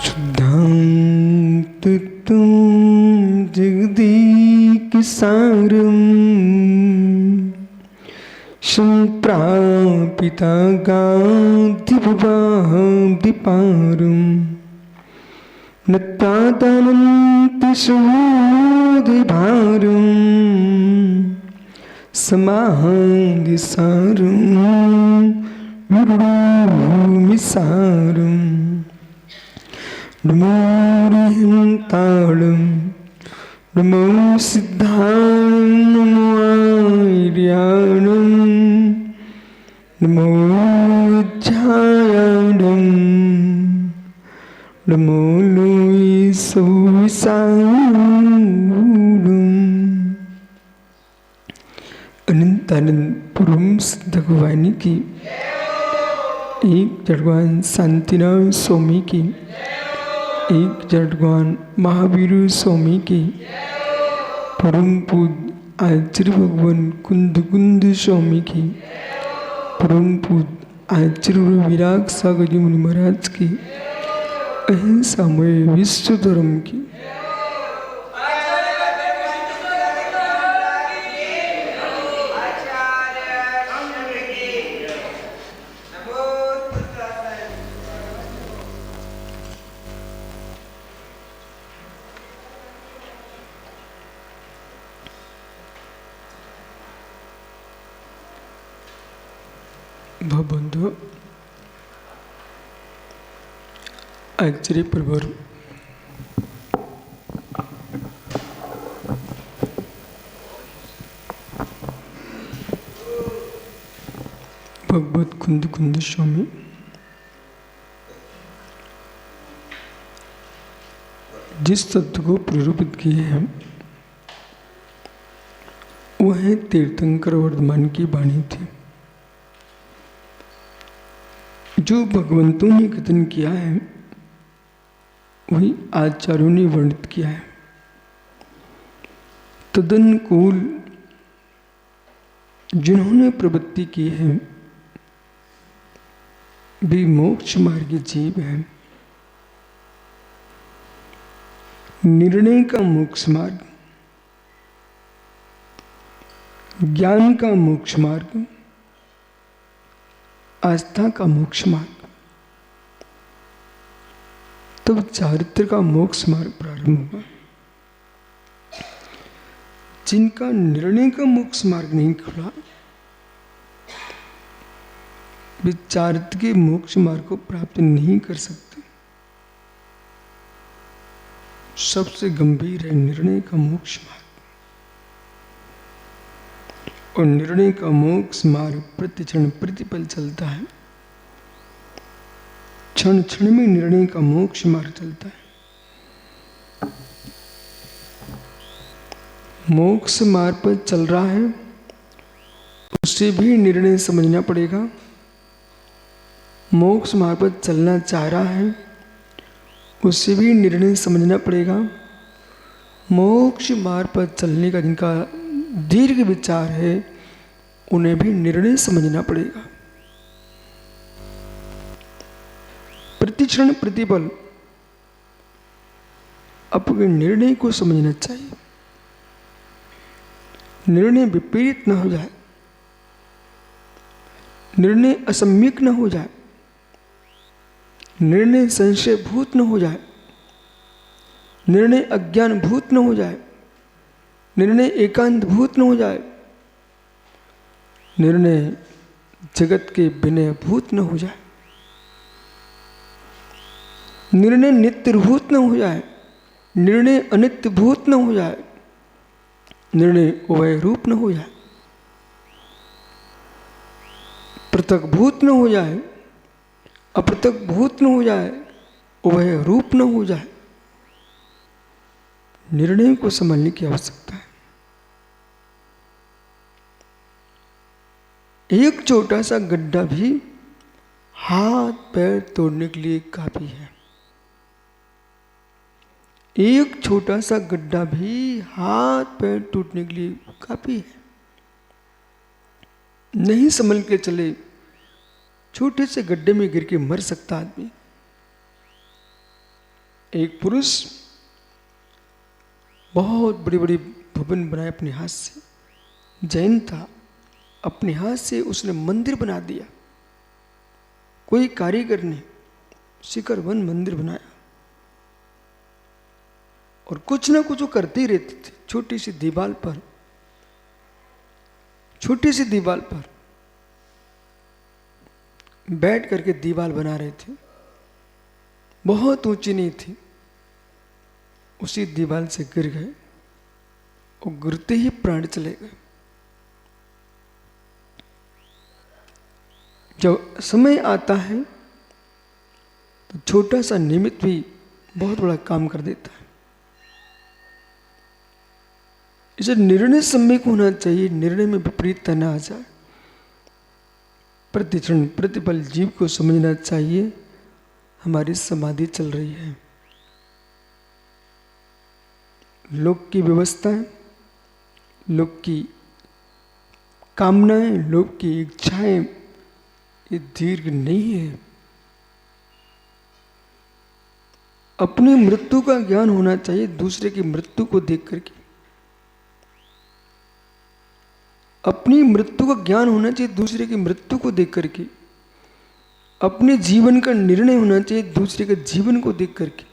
शुद्धान्तुं जगदीकसारं सम्प्रापिता गाधिविवाहाब्धिपारं नत्तादनन्तिशोधिभारं समाधिसारं विरुमिसारं नमो रिहन्तालं नमो सिद्धां नमो आर्याणं नमो विद्यायाणं नमो लोयसौविसारणम् अनंतानंद पुरुष सिद्ध भगवानी की, एक जड़वान शांतिनाथ स्वामी की, एक जड़वान महावीर स्वामी की, परम पूज्य आचार्य भगवान कुंद कुंद स्वामी की, परम पूज्य आचार्य विराग सागर जी मुनि महाराज की, अहिंसामय विश्व धर्म की, बंधु आचार्य प्रवर भगवत कुंद कुंद स्वामी जिस तत्व को प्ररूपित किए हैं वह तीर्थंकर वर्धमान की वाणी थी, जो भगवंतों ने कथन किया है वही आचार्यों ने वर्णित किया है। तदनुकूल जिन्होंने प्रवृत्ति की है भी मोक्ष मार्ग जीव है। निर्णय का मोक्ष मार्ग, ज्ञान का मोक्ष मार्ग, आस्था का मोक्ष मार्ग, तब चारित्र का मोक्ष मार्ग प्रारंभ हुआ। जिनका निर्णय का मोक्ष मार्ग नहीं खुला वे चारित्र के मोक्ष मार्ग को प्राप्त नहीं कर सकते। सबसे गंभीर है निर्णय का मोक्ष मार्ग, और निर्णय का मोक्ष मार्ग प्रतिक्षण प्रतिपल चलता है। क्षण क्षण में निर्णय का मोक्ष मार्ग चलता है। मोक्ष मार्ग पर चल रहा है उसे भी निर्णय समझना पड़ेगा। मोक्ष मार्ग पर चलना चाह रहा है उसे भी निर्णय समझना पड़ेगा। मोक्ष मार्ग पर चलने का जिनका दीर्घ विचार है उन्हें भी निर्णय समझना पड़ेगा। प्रतिक्षण प्रतिपल अपने निर्णय को समझना चाहिए। निर्णय विपरीत न हो जाए, निर्णय असम्यक न हो जाए, निर्णय संशय भूत न हो जाए, निर्णय अज्ञान भूत न हो जाए, निर्णय एकांत भूत न हो जाए, निर्णय जगत के विनय भूत न हो जाए, निर्णय नित्य भूत न हो जाए, निर्णय अनित्य भूत न हो जाए, निर्णय उभय रूप न हो जाए, पृथक भूत न हो जाए, अपृथक भूत न हो जाए, उभय रूप न हो जाए। निर्णय को समझने की आवश्यकता है। एक छोटा सा गड्ढा भी हाथ पैर तोड़ने के लिए काफी है। एक छोटा सा गड्ढा भी हाथ पैर टूटने के लिए काफी है। नहीं संभल के चले छोटे से गड्ढे में गिर के मर सकता आदमी। एक पुरुष बहुत बड़ी बड़ी भवन बनाए अपने हाथ से, जैन था, अपने हाथ से उसने मंदिर बना दिया। कोई कारीगर ने शिखर वन मंदिर बनाया और कुछ ना कुछ वो करते ही रहते थे। छोटी सी दीवार पर, छोटी सी दीवार पर बैठ करके दीवार बना रहे थे, बहुत ऊंची नहीं थी। उसी दीवार से गिर गए और गिरते ही प्राण चले गए। जब समय आता है तो छोटा सा निमित्त भी बहुत बड़ा काम कर देता है। इसे निर्णय सम्यक होना चाहिए, निर्णय में विपरीतता न आ जाए। प्रतिक्षण प्रतिपल जीव को समझना चाहिए हमारी समाधि चल रही है। लोक की व्यवस्थाएं, लोक की कामनाएं, लोक की इच्छाएं ये दीर्घ नहीं है। अपनी मृत्यु का ज्ञान होना चाहिए दूसरे की मृत्यु को देख करके। अपनी मृत्यु का ज्ञान होना चाहिए दूसरे की मृत्यु को देख करके। अपने जीवन का निर्णय होना चाहिए दूसरे के जीवन को देख करके।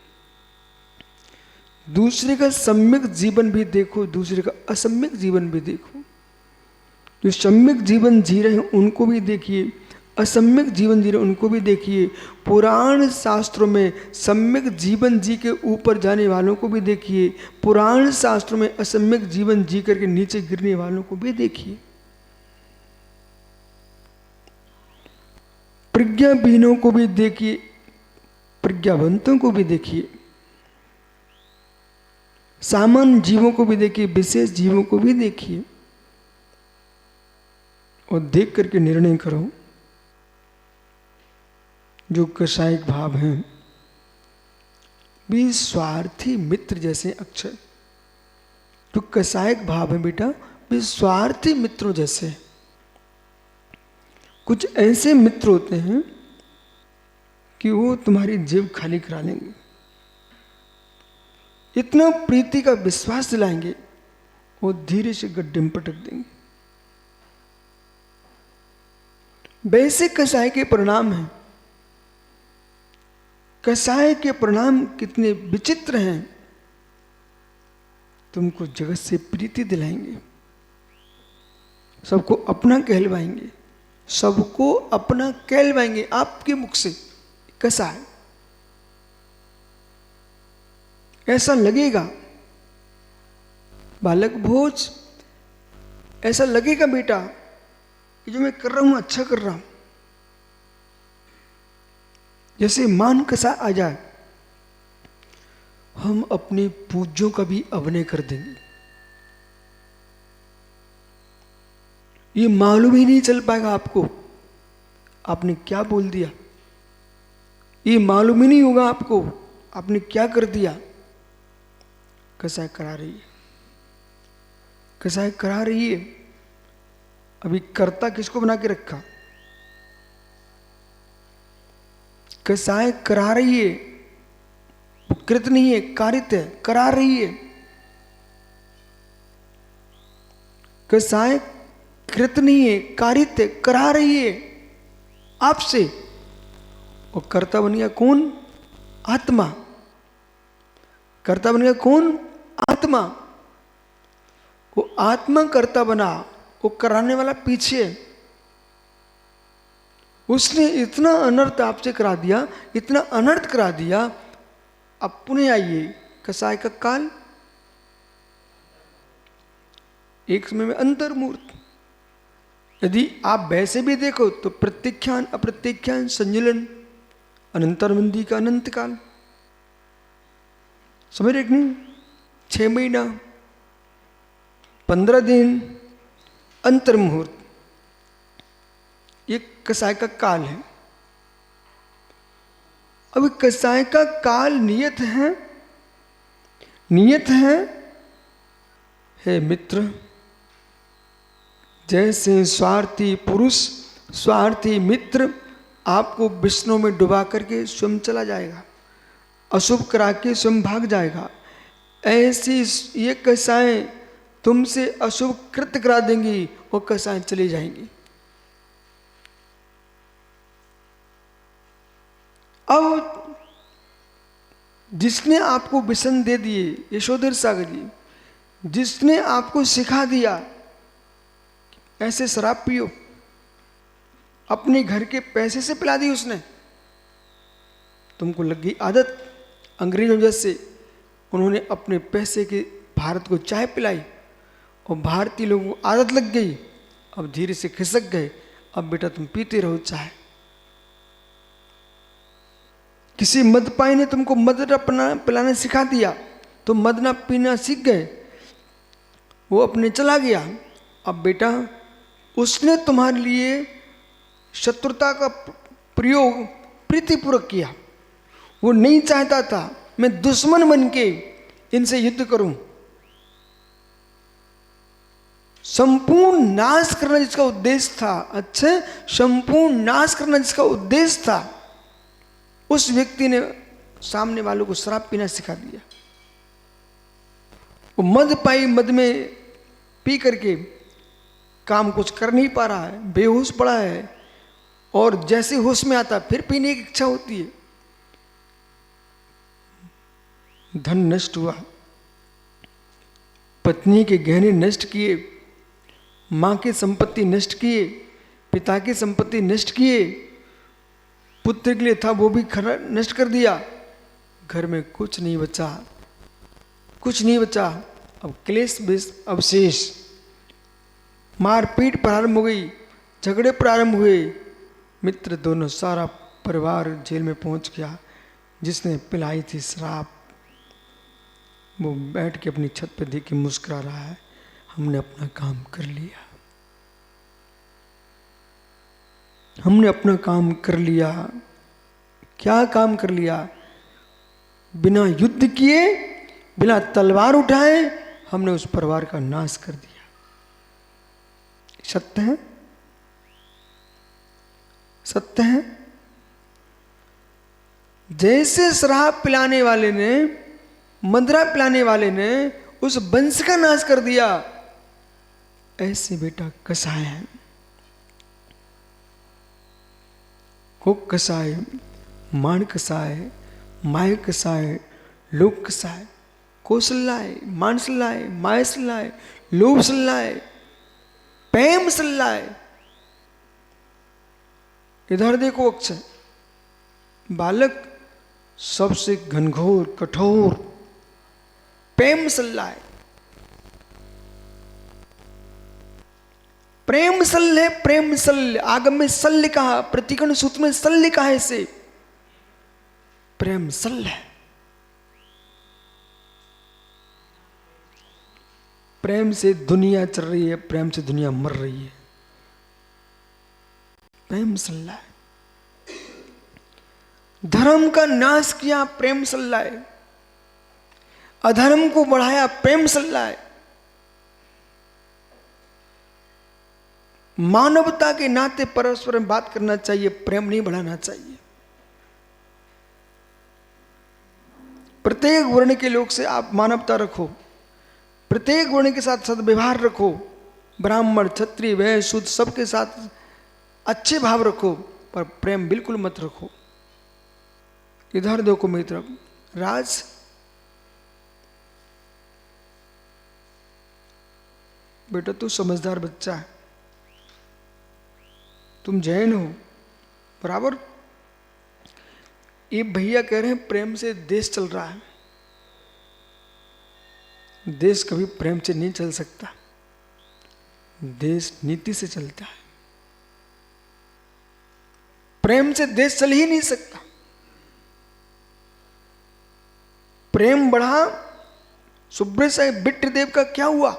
दूसरे का सम्यक जीवन भी देखो, दूसरे का असम्यक जीवन भी देखो। जो सम्यक जीवन जी रहे हैं उनको भी देखिए, असम्यक जीवन जी रहे उनको भी देखिए। पुराण शास्त्रों में सम्यक जीवन जी के ऊपर जाने वालों को भी देखिए, पुराण शास्त्रों में असम्यक जीवन जी करके नीचे गिरने वालों को भी देखिए। प्रज्ञाहीनों को भी देखिए, प्रज्ञावंतों को भी देखिए, सामान्य जीवों को भी देखिए, विशेष जीवों को भी देखिए और देख करके निर्णय करो। जो कसायिक भाव हैं भी स्वार्थी मित्र जैसे अक्षर, जो कसायिक भाव है बेटा भी स्वार्थी मित्रों जैसे। कुछ ऐसे मित्र होते हैं कि वो तुम्हारी जेब खाली करा लेंगे, इतना प्रीति का विश्वास दिलाएंगे, वो धीरे से गड्ढे में पटक देंगे। वैसे कसाय के परिणाम हैं। कसाय के परिणाम कितने विचित्र हैं। तुमको जगत से प्रीति दिलाएंगे, सबको अपना कहलवाएंगे, सबको अपना कहलवाएंगे आपके मुख से। कसाय ऐसा लगेगा, बालक भोज ऐसा लगेगा बेटा कि जो मैं कर रहा हूं अच्छा कर रहा हूं। जैसे मान कसा आ जाए, हम अपने पूज्यों का भी अभिनय कर देंगे। ये मालूम ही नहीं चल पाएगा आपको आपने क्या बोल दिया, ये मालूम ही नहीं होगा आपको आपने क्या कर दिया। कसाय करा रही है, कसाय करा रही है। अभी कर्ता किसको बना के रखा? कसाय करा रही है, वो कृत नहीं है, कारित है, करा रही है। कसाय कृत नहीं है, कारित है, करा रही है आपसे। और कर्ता बन गया कौन? आत्मा। कर्ता बन गया कौन? आत्मा। वो आत्मा कर्ता बना, वो कराने वाला पीछे। उसने इतना अनर्थ आपसे करा दिया, इतना अनर्थ करा दिया। अब पुनः आइए कसाय का काल। एक समय में अंतर्मूर्त। यदि आप वैसे भी देखो तो प्रत्यख्यान अप्रत्यख्यान संजलन, अनंतरबंदी का अनंत काल। समझ रहे नहीं? 6 महीना, 15 दिन, अंतर्मुहूर्त, ये कसाय का काल है। अब कसाय का काल नियत है, नियत है। हे मित्र, जैसे स्वार्थी पुरुष, स्वार्थी मित्र आपको विष्णु में डुबा करके स्वयं चला जाएगा। अशुभ करा के स्वयं भाग जाएगा। ऐसी ये कसाएं तुमसे अशुभ कृत्य करा देंगी और कसाएं चली जाएंगी। अब जिसने आपको व्यसन दे दिए, यशोधर सागर जी, जिसने आपको सिखा दिया ऐसे शराब पियो, अपने घर के पैसे से पिला दी उसने, तुमको लग गई आदत। अंग्रेजों जैसे उन्होंने अपने पैसे के भारत को चाय पिलाई और भारतीय लोगों को आदत लग गई। अब धीरे से खिसक गए, अब बेटा तुम पीते रहो चाय। किसी मदपाई ने तुमको मद पिलाना सिखा दिया, तुम मद ना पीना सीख गए, वो अपने चला गया। अब बेटा उसने तुम्हारे लिए शत्रुता का प्रयोग प्रीतिपूर्वक किया। वो नहीं चाहता था मैं दुश्मन बन के इनसे युद्ध करूं। संपूर्ण नाश करना जिसका उद्देश्य था, अच्छा, संपूर्ण नाश करना जिसका उद्देश्य था, उस व्यक्ति ने सामने वालों को शराब पीना सिखा दिया। वो मद पाई, मद में पी करके काम कुछ कर नहीं पा रहा है, बेहोश पड़ा है, और जैसे होश में आता फिर पीने की इच्छा होती है। धन नष्ट हुआ, पत्नी के गहने नष्ट किए, मां की संपत्ति नष्ट किए, पिता की संपत्ति नष्ट किए, पुत्र के लिए था वो भी नष्ट कर दिया। घर में कुछ नहीं बचा, कुछ नहीं बचा। अब क्लेश अवशेष, मारपीट प्रारंभ हो गई, झगड़े प्रारंभ हुए। मित्र दोनों, सारा परिवार जेल में पहुंच गया। जिसने पिलाई थी शराब, वो बैठ के अपनी छत पे देख के मुस्कुरा रहा है, हमने अपना काम कर लिया, हमने अपना काम कर लिया। क्या काम कर लिया? बिना युद्ध किए, बिना तलवार उठाए हमने उस परिवार का नाश कर दिया। सत्य है, सत्य है। जैसे शराब पिलाने वाले ने, मदिरा पिलाने वाले ने उस वंश का नाश कर दिया, ऐसे बेटा कसाय है। कुक कसाय, मान कसाय, माय कसाय, लोक कसाय, कौशल्याय, मान सल्लाय, माय सल्लाय, लोभ सल्लाय, प्रेम सल्लाय। इधर देखो अक्षय, बालक सबसे घनघोर कठोर प्रेम सल्लाय, प्रेम सल्य, प्रेम सल्य। आगम में सल्य कहा, प्रतिकरण सूत्र में सल्य कहा, इसे प्रेम सल्य। प्रेम से दुनिया चल रही है, प्रेम से दुनिया मर रही है। प्रेम सल्ला। धर्म का नाश किया, प्रेम सल्ला। अधर्म को बढ़ाया, प्रेम सल्ला। मानवता के नाते परस्पर में बात करना चाहिए, प्रेम नहीं बढ़ाना चाहिए। प्रत्येक वर्ण के लोग से आप मानवता रखो, प्रत्येक वर्ण के साथ सद्व्यवहार रखो, ब्राह्मण, क्षत्रिय, वैश्य, शूद्र सबके साथ अच्छे भाव रखो, पर प्रेम बिल्कुल मत रखो। इधर देखो मित्र, राज बेटा तू समझदार बच्चा है, तुम जैन हो बराबर। ये भैया कह रहे हैं प्रेम से देश चल रहा है। देश कभी प्रेम से नहीं चल सकता, देश नीति से चलता है। प्रेम से देश चल ही नहीं सकता। प्रेम बढ़ा, सुब्रत साहिब बिट्टदेव का क्या हुआ?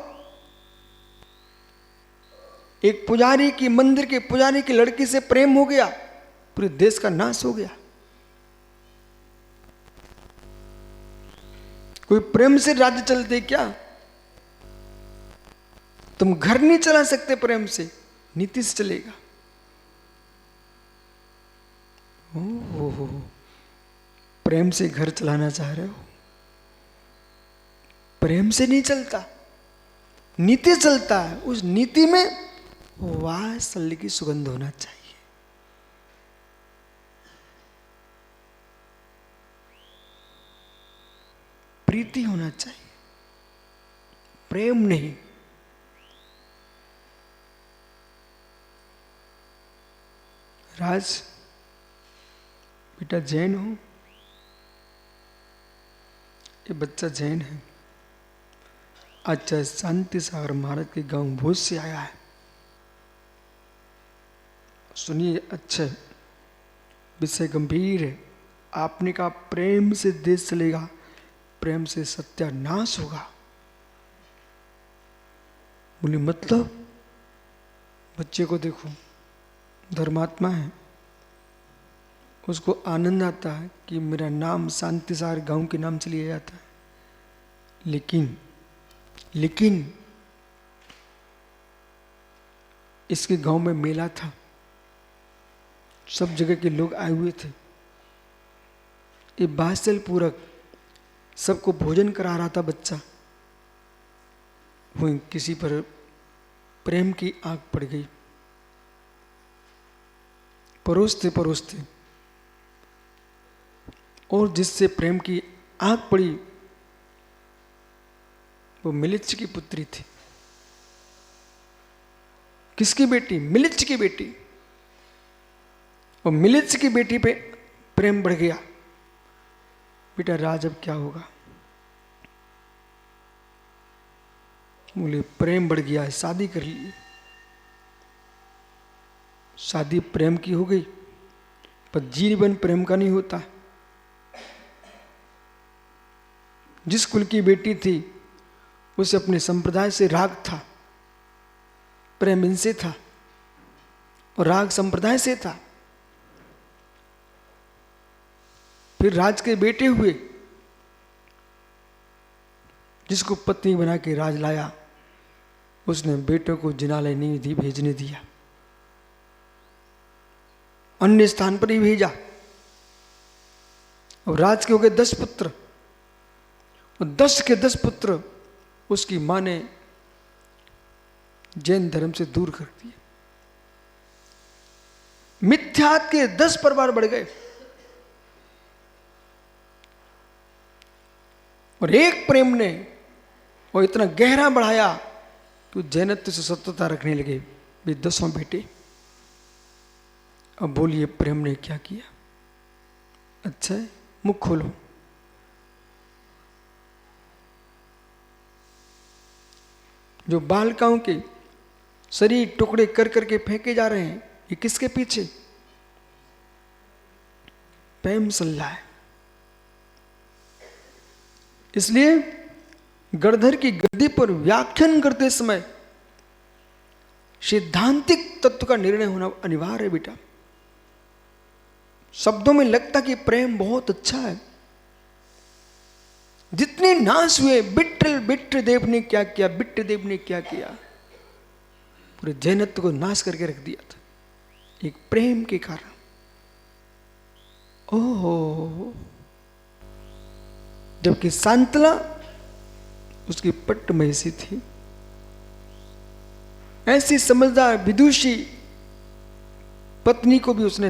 एक पुजारी की, मंदिर के पुजारी की लड़की से प्रेम हो गया, पूरे देश का नाश हो गया। कोई प्रेम से राज्य चलते क्या? तुम घर नहीं चला सकते प्रेम से, नीति से चलेगा। प्रेम से घर चलाना चाह रहे हो, प्रेम से नहीं चलता, नीति चलता है। उस नीति में वात्सल्य की सुगंध होना चाहिए। प्रीति होना चाहिए, प्रेम नहीं। राज बेटा जैन हो? ये बच्चा जैन है, अच्छा शांति सागर महाराज के गांव भोज से आया है। सुनिए, अच्छा विषय गंभीर है। आपने कहा प्रेम से देश चलेगा, प्रेम से सत्यानाश होगा। बोले मतलब? बच्चे को देखो, धर्मात्मा है, उसको आनंद आता है कि मेरा नाम शांति सागर गांव के नाम से लिया जाता है। लेकिन इसके गांव में मेला था, सब जगह के लोग आए हुए थे। ये वात्सल्य पूरक सबको भोजन करा रहा था बच्चा। वो किसी पर प्रेम की आग पड़ गई, परोसते और जिससे प्रेम की आग पड़ी वो मिलिच की पुत्री थी। किसकी बेटी? मिलिच की बेटी। और मिलिच की बेटी पे प्रेम बढ़ गया। बेटा राज अब क्या होगा? बोले प्रेम बढ़ गया है, शादी कर ली। शादी प्रेम की हो गई, पर जीवन प्रेम का नहीं होता। जिस कुल की बेटी थी उसे अपने संप्रदाय से राग था, प्रेम इनसे था और राग संप्रदाय से था। फिर राज के बेटे हुए, जिसको पत्नी बना के राज लाया, उसने बेटों को जिनालय नहीं दी, भेजने दिया, अन्य स्थान पर ही भेजा। और राज के हो गए 10 पुत्र, और 10 के 10 पुत्र उसकी मां ने जैन धर्म से दूर कर दिए। मिथ्यात के 10 परिवार बढ़ गए और एक प्रेम ने वो इतना गहरा बढ़ाया कि जैनत्व से सत्यता रखने लगे वे 10 बेटे। अब बोलिए प्रेम ने क्या किया? अच्छा है, मुख खोलो। जो बालिकाओं के शरीर टुकड़े कर करके फेंके जा रहे हैं, ये किसके पीछे? प्रेम सल्ला है। इसलिए गणधर की गद्दी पर व्याख्यान करते समय सिद्धांतिक तत्व का निर्णय होना अनिवार्य है बेटा। शब्दों में लगता कि प्रेम बहुत अच्छा है। जितने नाश हुए, बिट्ट देव ने क्या किया, बिट्ट देव ने क्या किया, पूरे जैनत्व को नाश करके रख दिया था एक प्रेम के कारण। ओहो, जबकि सांतला उसकी पट्ट में ऐसी थी, ऐसी समझदार विदुषी पत्नी को भी उसने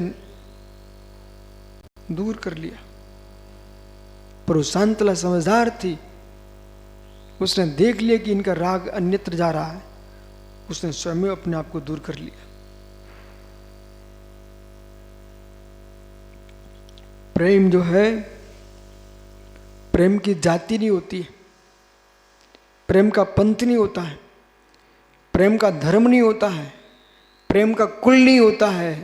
दूर कर लिया। पर वो शांतला समझदार थी, उसने देख लिया कि इनका राग अन्यत्र जा रहा है, उसने स्वयं अपने आप को दूर कर लिया। प्रेम जो है, प्रेम की जाति नहीं होती है, प्रेम का पंथ नहीं होता है, प्रेम का धर्म नहीं होता है, प्रेम का कुल नहीं होता है।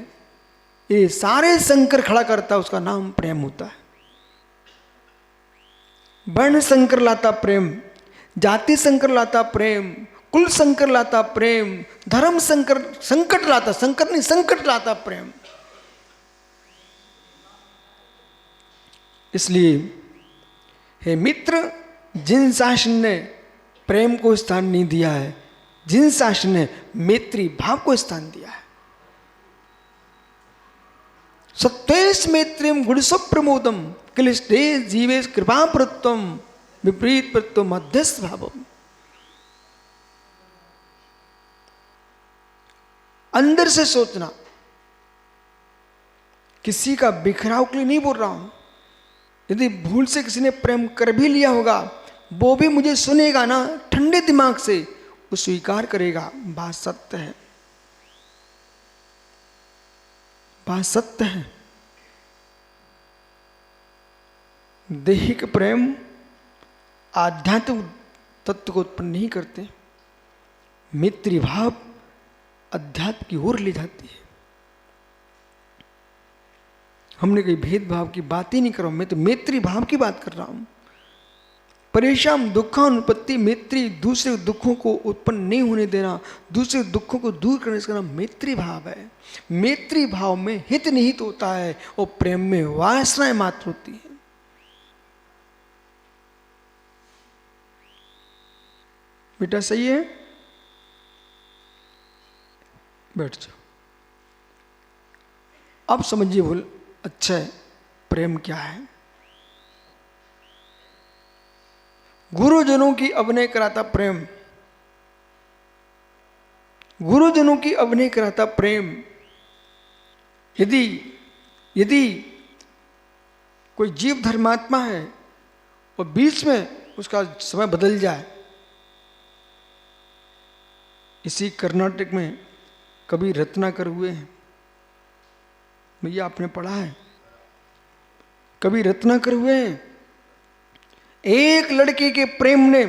ये सारे संकर खड़ा करता है, उसका नाम प्रेम होता है। वर्ण संकर लाता प्रेम, जाति संकर लाता प्रेम, कुल संकर लाता प्रेम, धर्म संकर संकट लाता, संकर नहीं संकट लाता प्रेम। इसलिए हे मित्र, जिन शासन ने प्रेम को स्थान नहीं दिया है, जिन शासन ने मैत्री भाव को स्थान दिया है, सत्वेश मैत्रीम गुणसो प्रमोदम क्लिष्टे जीवेश कृपा प्रत्वम विपरीत प्रत्व मध्यस्थ भावम। अंदर से सोचना, किसी का बिखराव के लिए नहीं बोल रहा हूं। यदि भूल से किसी ने प्रेम कर भी लिया होगा, वो भी मुझे सुनेगा ना, ठंडे दिमाग से वो स्वीकार करेगा, बात सत्य है, बात सत्य है। दैहिक प्रेम आध्यात्मिक तत्व को उत्पन्न नहीं करते। मैत्री भाव अध्यात्म की ओर ले जाती है। हमने कोई भेदभाव की बात ही नहीं कर रहा हूं, मैं तो मैत्री भाव की बात कर रहा हूं। परेशान दुखानुपत्ति मैत्री, दूसरे दुखों को उत्पन्न नहीं होने देना, दूसरे दुखों को दूर करने का नाम मैत्री भाव है। मैत्री भाव में हित निहित होता है और प्रेम में वासनाएं मात्र होती है। बेटा सही है, बैठ जाओ। अब समझिए बोल, अच्छा है, प्रेम क्या है? गुरुजनों की अभिनय कराता प्रेम, गुरुजनों की अभिनय कराता प्रेम। यदि कोई जीव धर्मात्मा है और बीच में उसका समय बदल जाए, इसी कर्नाटक में कभी रत्नाकर हुए हैं, भैया आपने पढ़ा है, कभी रत्नाकर हुए हैं। एक लड़के के प्रेम ने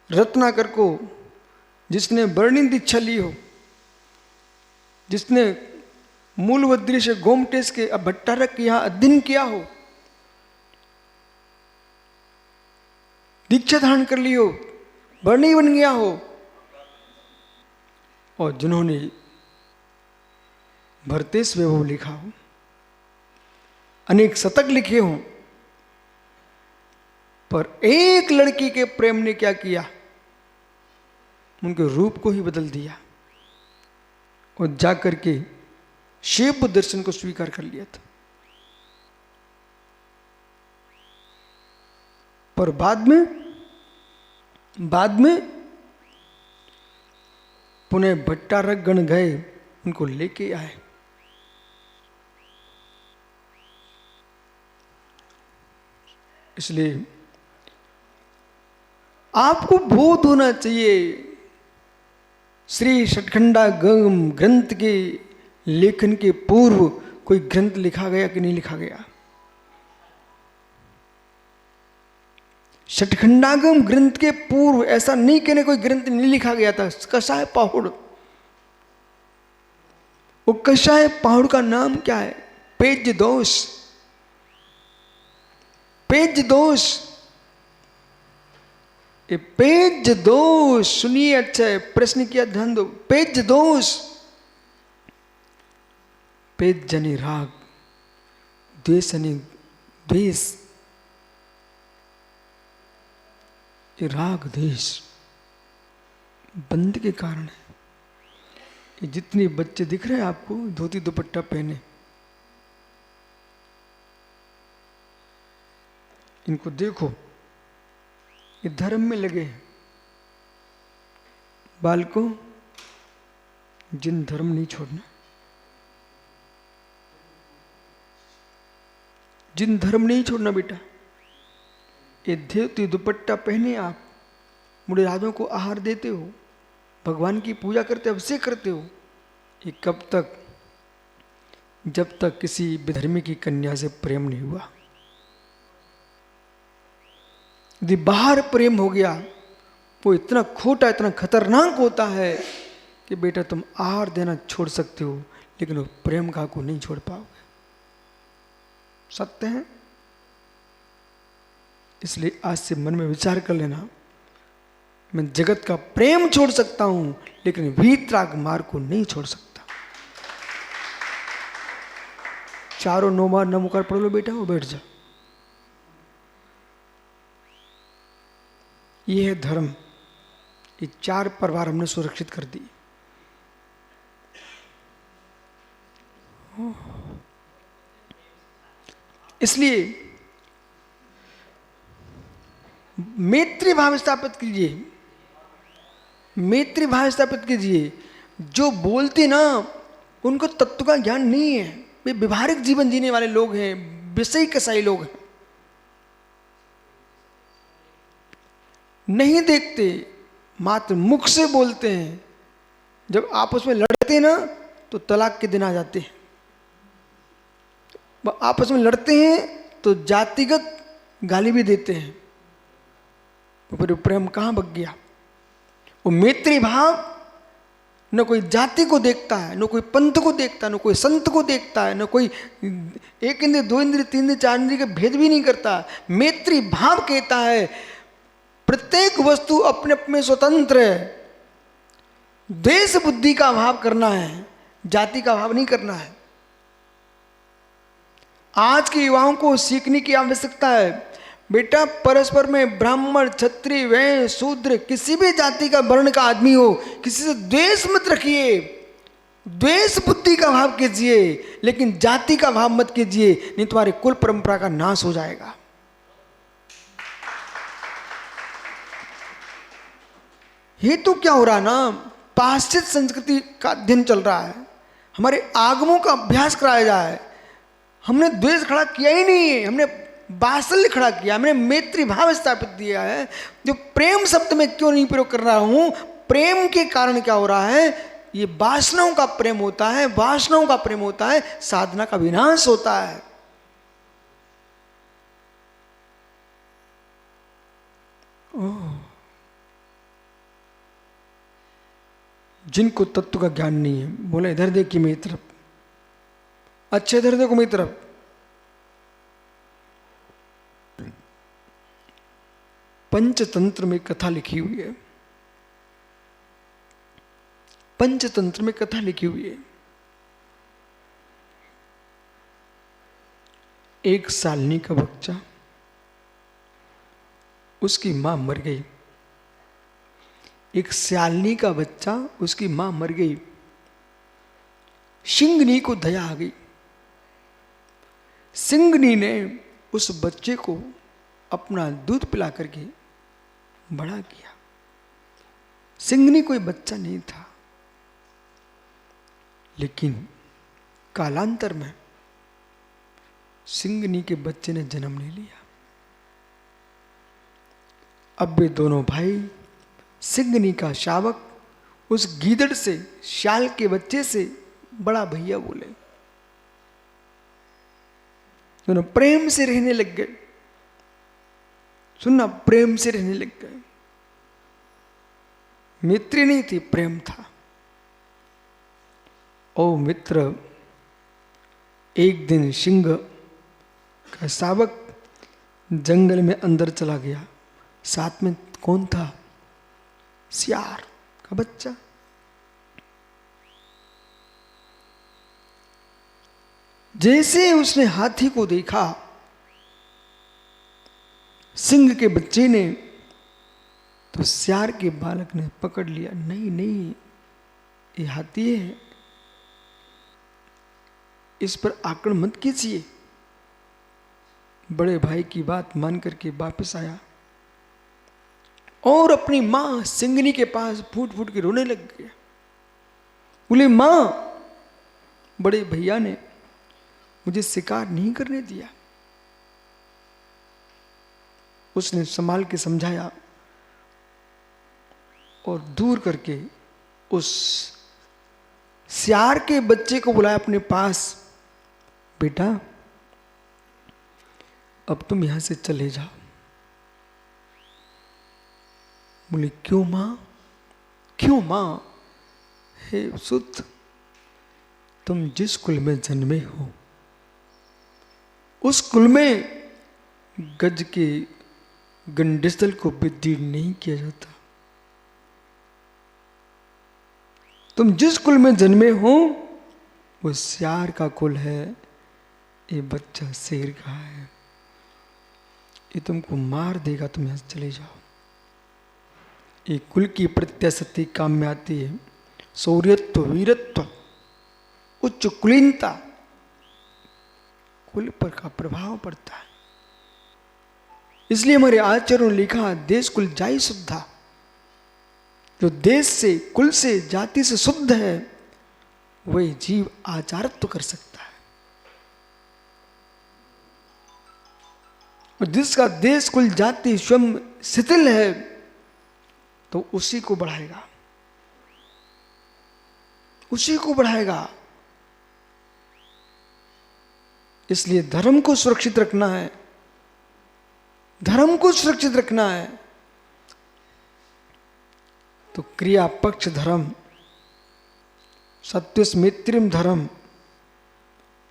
रत्नाकर को, जिसने वर्णित दीक्षा ली हो, जिसने मूलवद्री से गोमटेश के भट्टारक के यहां अध्ययन किया हो, दीक्षा धारण कर ली हो, वर्णी बन गया हो, और जिन्होंने भरतेश वैभव लिखा हो, अनेक शतक लिखे हों, पर एक लड़की के प्रेम ने क्या किया, उनके रूप को ही बदल दिया और जाकर के शिव दर्शन को स्वीकार कर लिया था। पर बाद में पुनः भट्टारक गण गए, उनको लेके आए। इसलिए आपको बोध होना चाहिए, श्री षटखंडागम ग्रंथ के लेखन के पूर्व कोई ग्रंथ लिखा गया कि नहीं लिखा गया। षटखंडागम ग्रंथ के पूर्व ऐसा नहीं कहने कोई ग्रंथ नहीं लिखा गया था। कषाय पहाड़, वो कषाय पहाड़ का नाम क्या है? पेज दोष, पेज दोष। ये पेज दोष सुनिए, अच्छा है, प्रश्न किया, ध्यान दो। पेज दोष, पेज जनी राग, द्वेष जनी द्वेष। ये राग द्वेष बंद के कारण है। ये जितने बच्चे दिख रहे हैं आपको धोती दुपट्टा पहने, इनको देखो, ये धर्म में लगे हैं। बालकों, जिन धर्म नहीं छोड़ना, जिन धर्म नहीं छोड़ना बेटा। ये धोती दुपट्टा पहने आप मुड़े राजों को आहार देते हो, भगवान की पूजा करते, अभिषेक करते हो। ये कब तक? जब तक किसी विधर्मी की कन्या से प्रेम नहीं हुआ। यदि बाहर प्रेम हो गया, वो इतना खोटा, इतना खतरनाक होता है कि बेटा तुम आहार देना छोड़ सकते हो, लेकिन वो प्रेम का को नहीं छोड़ पाओगे। सत्य है। इसलिए आज से मन में विचार कर लेना, मैं जगत का प्रेम छोड़ सकता हूं, लेकिन वीतराग मार्ग को नहीं छोड़ सकता। चारों नोमार नमोकार पढ़ लो बेटा, वो बैठ जा। ये है धर्म। ये चार परिवार हमने सुरक्षित कर दी। इसलिए मैत्री भाव स्थापित कीजिए, मैत्री भाव स्थापित कीजिए। जो बोलते ना उनको तत्व का ज्ञान नहीं है, वे व्यवहारिक जीवन जीने वाले लोग हैं, विषय कसाई लोग हैं, नहीं देखते, मात्र मुख से बोलते हैं। जब आपस में लड़ते ना तो तलाक के दिन आ जाते हैं। आपस में लड़ते हैं तो जातिगत गाली भी देते हैं, तो फिर प्रेम कहाँ बच गया? वो मैत्री भाव न कोई जाति को देखता है, न कोई पंथ को देखता है, न कोई संत को देखता है, न कोई एक इंद्रिय, दो इंद्रिय, तीन इंद्रिय, चार इंद्रिय के भेद भी नहीं करता। मैत्री भाव कहता है प्रत्येक वस्तु अपने अपने स्वतंत्र है, देश बुद्धि का भाव करना है, जाति का भाव नहीं करना है। आज के युवाओं को सीखने की आवश्यकता है। बेटा परस्पर में ब्राह्मण, क्षत्रिय, वैश्य, शूद्र, किसी भी जाति का वर्ण का आदमी हो, किसी से द्वेष मत रखिए, द्वेष बुद्धि का भाव कीजिए, लेकिन जाति का भाव मत कीजिए, नहीं तुम्हारे कुल परंपरा का नाश हो जाएगा। हेतु क्या हो रहा ना, पाश्चात्य संस्कृति का अध्ययन चल रहा है, हमारे आगमों का अभ्यास कराया जाए। हमने द्वेष खड़ा किया ही नहीं है, हमने वात्सल्य खड़ा किया, हमने मैत्री भाव स्थापित दिया है। जो प्रेम शब्द में क्यों नहीं प्रयोग कर रहा हूं, प्रेम के कारण क्या हो रहा है, ये वासनाओं का प्रेम होता है, वासनाओं का प्रेम होता है, साधना का विनाश होता है। जिनको तत्व का ज्ञान नहीं है, बोला इधर देखिए मेरी तरफ, अच्छे इधर देखो मेरी तरफ। पंचतंत्र में कथा लिखी हुई है, पंचतंत्र में कथा लिखी हुई है। एक सालनी का बच्चा, उसकी मां मर गई। एक सालनी का बच्चा, उसकी मां मर गई। सिंगनी को दया आ गई। सिंगनी ने उस बच्चे को अपना दूध पिला करके बड़ा किया। सिंगनी कोई बच्चा नहीं था, लेकिन कालांतर में सिंगनी के बच्चे ने जन्म ले लिया। अब वे दोनों भाई, सिंगनी का शावक उस गीदड़ से, शाल के बच्चे से बड़ा भैया बोले। दोनों प्रेम से रहने लग गए। सुनना, प्रेम से रहने लग गए। मित्र नहीं थी, प्रेम था। ओ मित्र, एक दिन सिंह का शावक जंगल में अंदर चला गया। साथ में कौन था? सियार का बच्चा। जैसे उसने हाथी को देखा, सिंह के बच्चे ने, तो सियार के बालक ने पकड़ लिया। नहीं नहीं, ये हाथी है, इस पर आक्रमण मत कीजिए। बड़े भाई की बात मान करके वापस आया और अपनी मां सिंगनी के पास फूट फूट के रोने लग गया। बोले, मां, बड़े भैया ने मुझे शिकार नहीं करने दिया। उसने संभाल के समझाया और दूर करके उस सियार के बच्चे को बुलाया अपने पास। बेटा, अब तुम यहां से चले जाओ। बोले, क्यों मां? क्यों मां? हे सुत, तुम जिस कुल में जन्मे हो, उस कुल में गज के गंडस्थल को विद्धि नहीं किया जाता। तुम जिस कुल में जन्मे हो वो सियार का कुल है, ये बच्चा शेर का है, ये तुमको मार देगा, तुम यहां से चले जाओ। ये कुल की प्रत्याशक्ति काम में आती है। शौर्यत्व, वीरत्व, उच्च कुलीनता, कुल पर का प्रभाव पड़ता है। इसलिए हमारे आचार्यों ने लिखा, देश कुल जाई शुद्धा। जो देश से, कुल से, जाति से शुद्ध है वही जीव आचारत्व तो कर सकता है, और जिसका देश कुल जाति स्वयं शिथिल है तो उसी को बढ़ाएगा, उसी को बढ़ाएगा। इसलिए धर्म को सुरक्षित रखना है, धर्म को सुरक्षित रखना है तो क्रिया पक्ष धर्म, सत्य मैत्रिम धर्म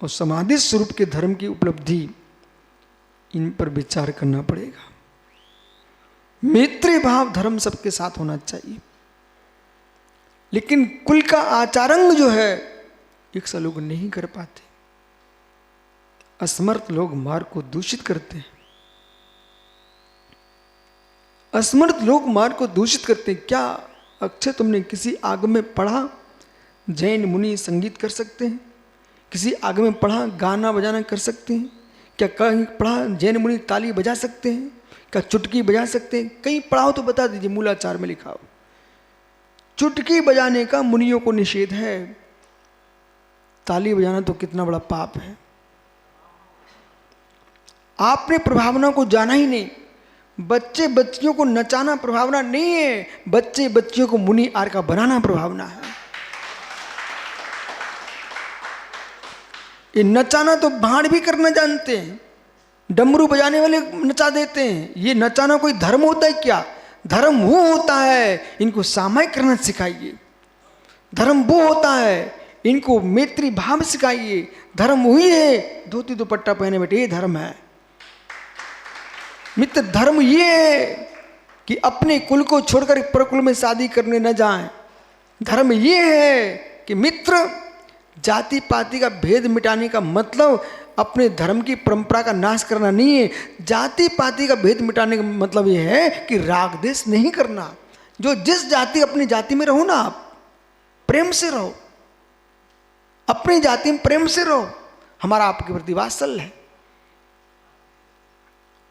और समाधि स्वरूप के धर्म की उपलब्धि, इन पर विचार करना पड़ेगा। मैत्री भाव धर्म सबके साथ होना चाहिए, लेकिन कुल का आचारंग जो है एक सा लोग नहीं कर पाते। असमर्थ लोग मार्ग को दूषित करते हैं, असमर्थ लोग मार्ग को दूषित करते हैं। क्या अक्षय तुमने किसी आगम में पढ़ा जैन मुनि संगीत कर सकते हैं? किसी आगम में पढ़ा गाना बजाना कर सकते हैं? क्या कहीं पढ़ा जैन मुनि ताली बजा सकते हैं? क्या चुटकी बजा सकते हैं? कहीं पढ़ा हो तो बता दीजिए, मूलाचार में लिखा हो। चुटकी बजाने का मुनियों को निषेध है, ताली बजाना तो कितना बड़ा पाप है। आपने प्रभावना को जाना ही नहीं। बच्चे बच्चियों को नचाना प्रभावना नहीं है, बच्चे बच्चियों को मुनि आर का बनाना प्रभावना है। ये नचाना तो भाड़ भी करना जानते हैं, डमरू बजाने वाले नचा देते हैं। ये नचाना कोई धर्म होता है क्या? धर्म वो होता है इनको सामायिक करना सिखाइए, धर्म वो होता है इनको मैत्री भाव सिखाइए। धर्म वही है धोती दुपट्टा पहने बैठे, ये धर्म है मित्र। धर्म ये है कि अपने कुल को छोड़कर परकुल में शादी करने न जाएं। धर्म ये है कि मित्र जाति पाति का भेद मिटाने का मतलब अपने धर्म की परंपरा का नाश करना नहीं है। जाति पाति का भेद मिटाने का मतलब ये है कि राग देश नहीं करना। जो जिस जाति अपनी जाति में रहो ना, आप प्रेम से रहो, अपनी जाति में प्रेम से रहो, हमारा आपके प्रति वात्सल्य है।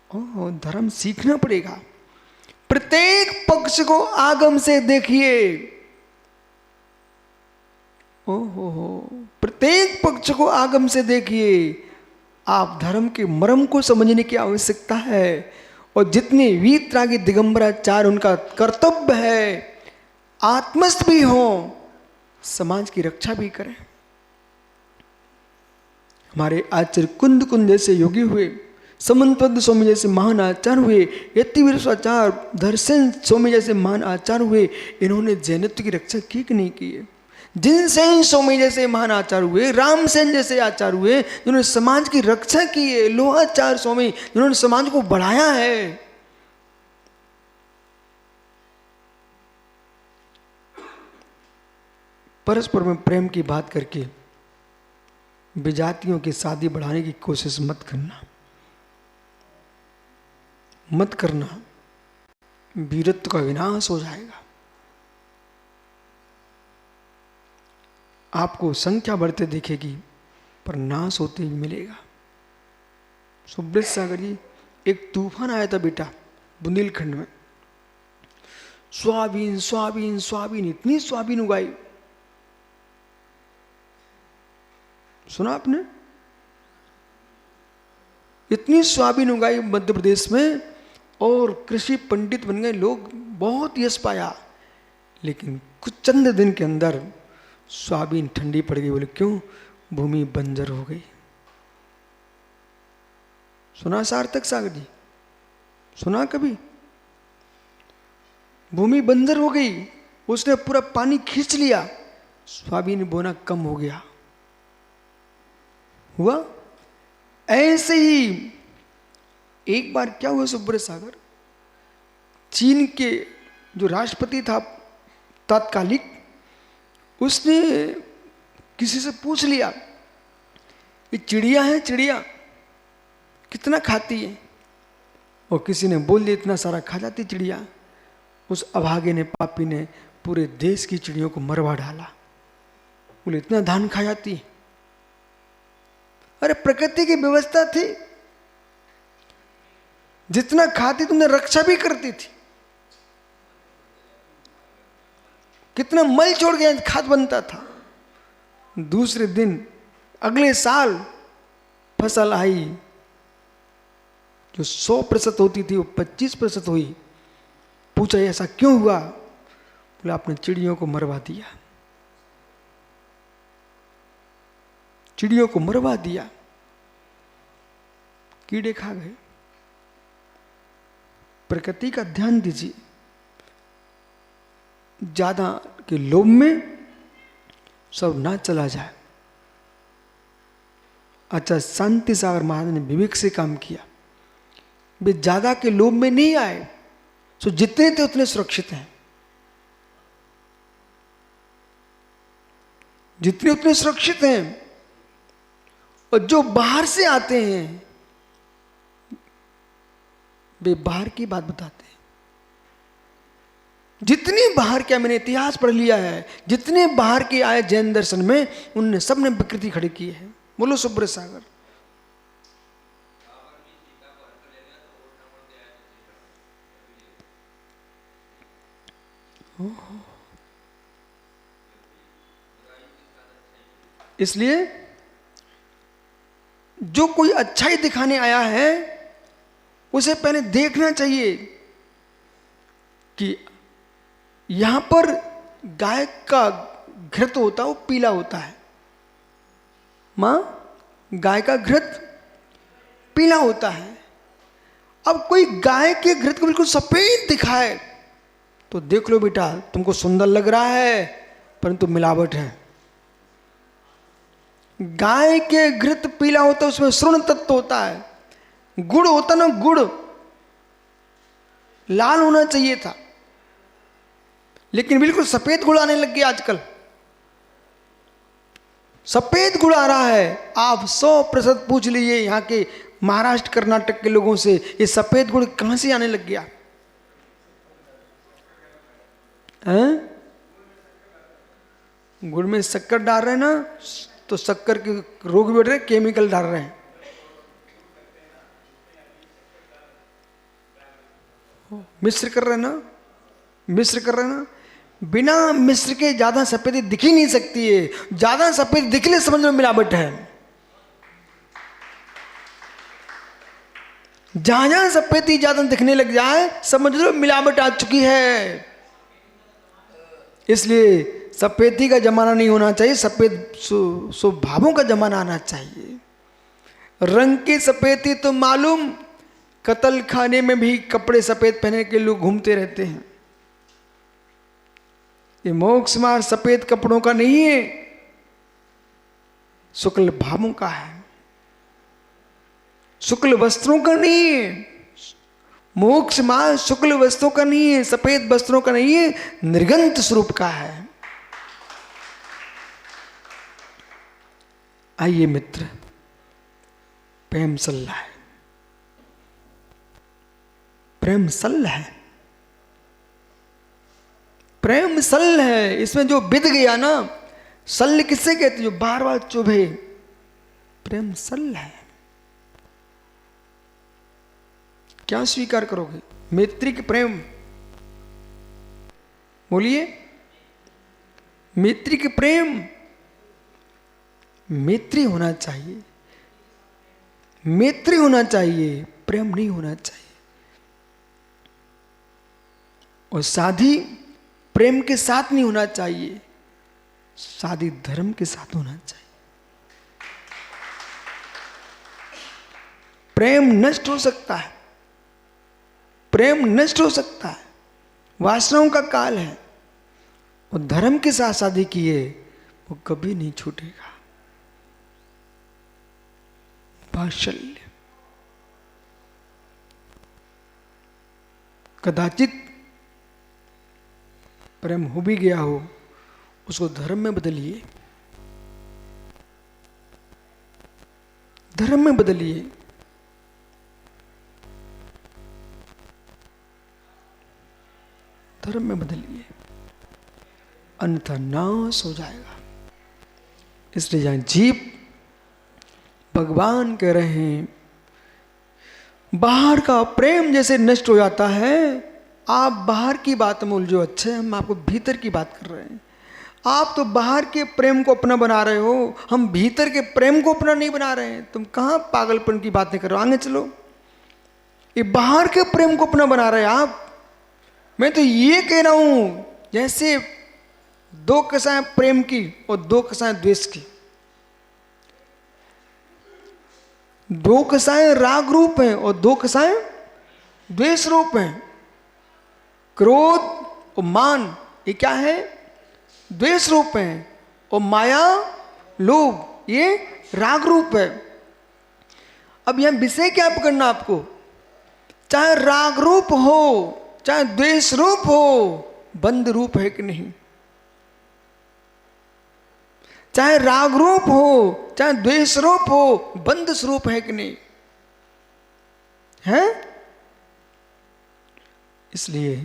ओह, धर्म सीखना पड़ेगा। प्रत्येक पक्ष को आगम से देखिए। ओहो, प्रत्येक पक्ष को आगम से देखिए। आप धर्म के मर्म को समझने की आवश्यकता है। और जितने वीतरागी दिगंबराचार्य उनका कर्तव्य है आत्मस्थ भी हो, समाज की रक्षा भी करें। हमारे आचार्य कुंद कुंद जैसे योगी हुए, समंतवद स्वामी जैसे महान आचार्य हुए, यतिवीराचार्य धरसेन स्वामी जैसे महान आचार्य हुए। इन्होंने जैनत्व की रक्षा की कि नहीं की है? जिनसेन स्वामी जैसे महान आचार्य हुए, रामसेन जैसे आचार्य हुए जिन्होंने समाज की रक्षा की है, लोहाचार्य स्वामी जिन्होंने समाज को बढ़ाया है। परस्पर में प्रेम की बात करके विजातियों की शादी बढ़ाने की कोशिश मत करना, मत करना। वीरत्व का विनाश हो जाएगा। आपको संख्या बढ़ते दिखेगी पर नाश होते ही मिलेगा। सुब्रत सागर जी, एक तूफान आया था बेटा बुंदेलखंड में। सोयाबीन सोयाबीन सोयाबीन, इतनी सोयाबीन उगाई, सुना आपने? इतनी सोयाबीन उगाई मध्य प्रदेश में और कृषि पंडित बन गए लोग, बहुत यश पाया। लेकिन कुछ चंद दिन के अंदर सोयाबीन ठंडी पड़ गई। बोले क्यों? भूमि बंजर हो गई। सुना सार्थक सागर जी? सुना कभी? भूमि बंजर हो गई, उसने पूरा पानी खींच लिया, सोयाबीन बोना कम हो गया। हुआ ऐसे ही। एक बार क्या हुआ सुब्रत सागर, चीन के जो राष्ट्रपति था तात्कालिक, उसने किसी से पूछ लिया ये चिड़िया है, चिड़िया कितना खाती है? और किसी ने बोल दिया इतना सारा खा जाती चिड़िया। उस अभागे ने, पापी ने पूरे देश की चिड़ियों को मरवा डाला। बोले इतना धान खा जाती है? अरे प्रकृति की व्यवस्था थी। जितना खाती तुमने रक्षा भी करती थी। कितना मल छोड़ गया, खाद बनता था। दूसरे दिन अगले साल फसल आई, जो 100% होती थी वो 25% हुई। पूछा ऐसा क्यों हुआ? बोले आपने चिड़ियों को मरवा दिया, चिड़ियों को मरवा दिया, कीड़े खा गए। प्रकृति का ध्यान दीजिए, ज्यादा के लोभ में सब ना चला जाए। अच्छा, शांति सागर महाराज ने विवेक से काम किया, वे ज्यादा के लोभ में नहीं आए, तो जितने थे उतने सुरक्षित हैं, जितने उतने सुरक्षित हैं। और जो बाहर से आते हैं वे बाहर की बात बताते हैं। जितने बाहर के, मैंने इतिहास पढ़ लिया है, जितने बाहर के आए जैन दर्शन में, उनने सबने विकृति खड़ी की है। बोलो सुब्रत सागर। इसलिए जो कोई अच्छाई दिखाने आया है उसे पहले देखना चाहिए कि यहां पर गाय का घृत होता है वो पीला होता है। मां, गाय का घृत पीला होता है। अब कोई गाय के घृत को बिल्कुल सफेद दिखाए तो देख लो बेटा, तुमको सुंदर लग रहा है परंतु मिलावट है। गाय के घृत पीला होता है, उसमें श्रुण तत्व होता है, गुड़ होता ना, गुड़ लाल होना चाहिए था, लेकिन बिल्कुल सफेद गुड़ आने लग गया आजकल। सफेद गुड़ आ रहा है। आप 100% पूछ लीजिए यहां के महाराष्ट्र कर्नाटक के लोगों से, ये सफेद गुड़ कहां से आने लग गया है? गुड़ में शक्कर डाल रहे हैं ना, तो शक्कर के रोग भी बढ़ रहे, केमिकल डाल रहे हैं। मिश्र कर रहे हैं ना, मिश्र कर रहे हैं ना। बिना मिश्र के ज्यादा सफेदी दिख ही नहीं सकती है। ज्यादा सफेद दिखले समझ लो मिलावट है। जहां जहां सफेदी ज्यादा दिखने लग जाए समझ लो मिलावट आ चुकी है। इसलिए सफेदी का जमाना नहीं होना चाहिए, सफेद स्वभावों का जमाना आना चाहिए। रंग की सफेदी तो मालूम, कत्ल खाने में भी कपड़े सफेद पहने के लोग घूमते रहते हैं। ये मोक्ष मार्ग सफेद कपड़ों का नहीं है, शुक्ल भावों का है, शुक्ल वस्त्रों का नहीं है। मोक्ष मार्ग शुक्ल वस्त्रों का नहीं है, सफेद वस्त्रों का नहीं है, निर्गंत स्वरूप का है। आइए मित्र, प्रेम सल्ला है, प्रेम सल्ला है, प्रेम सल है। इसमें जो बिद गया ना, सल किससे कहते, जो बार बार चुभे, प्रेम सल है। क्या स्वीकार करोगे? मैत्री के प्रेम, बोलिए, मैत्री के प्रेम। मैत्री होना चाहिए, मैत्री होना चाहिए, प्रेम नहीं होना चाहिए। और शादी प्रेम के साथ नहीं होना चाहिए, शादी धर्म के साथ होना चाहिए। प्रेम नष्ट हो सकता है, प्रेम नष्ट हो सकता है, वासनाओं का काल है। और धर्म के साथ शादी किए वो कभी नहीं छूटेगा। वात्सल्य, कदाचित प्रेम हो भी गया हो, उसको धर्म में बदलिए, धर्म में बदलिए। धर्म में बदलिए, अन्यथा नाश हो जाएगा। इसलिए जहां जीव भगवान कह रहे हैं, बाहर का प्रेम जैसे नष्ट हो जाता है, आप बाहर की बात में उलझो, अच्छे हम आपको भीतर की बात कर रहे हैं। आप तो बाहर के प्रेम को अपना बना रहे हो, हम भीतर के प्रेम को अपना नहीं बना रहे हैं। तुम कहाँ पागलपन की बातें कर रहे हो, आगे चलो। ये बाहर के प्रेम को अपना बना रहे हैं आप। मैं तो ये कह रहा हूं, जैसे दो कसाएं प्रेम की और दो कसाएं द्वेष की। दो कसाएं राग रूप हैं और दो कसाएं द्वेष रूप हैं। क्रोध और मान ये क्या है? द्वेष रूप है। और माया लोभ ये राग रूप है। अब यहां विषय क्या पकड़ना आपको? चाहे राग रूप हो चाहे द्वेष रूप हो, बंद रूप है कि नहीं? चाहे राग रूप हो चाहे द्वेष रूप हो, बंद स्वरूप है कि नहीं है? इसलिए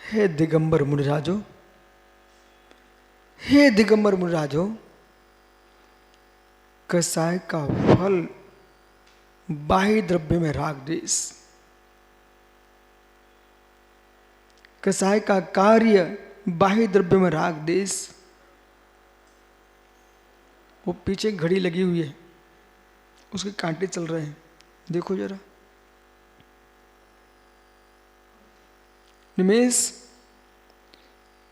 हे दिगंबर मुनिराजो, हे दिगंबर मुनिराजो, कसाय का फल बाह्य द्रव्य में राग द्वेष, कसाय का कार्य बाह्य द्रव्य में राग द्वेष। वो पीछे घड़ी लगी हुई है, उसके कांटे चल रहे हैं, देखो जरा। निमेश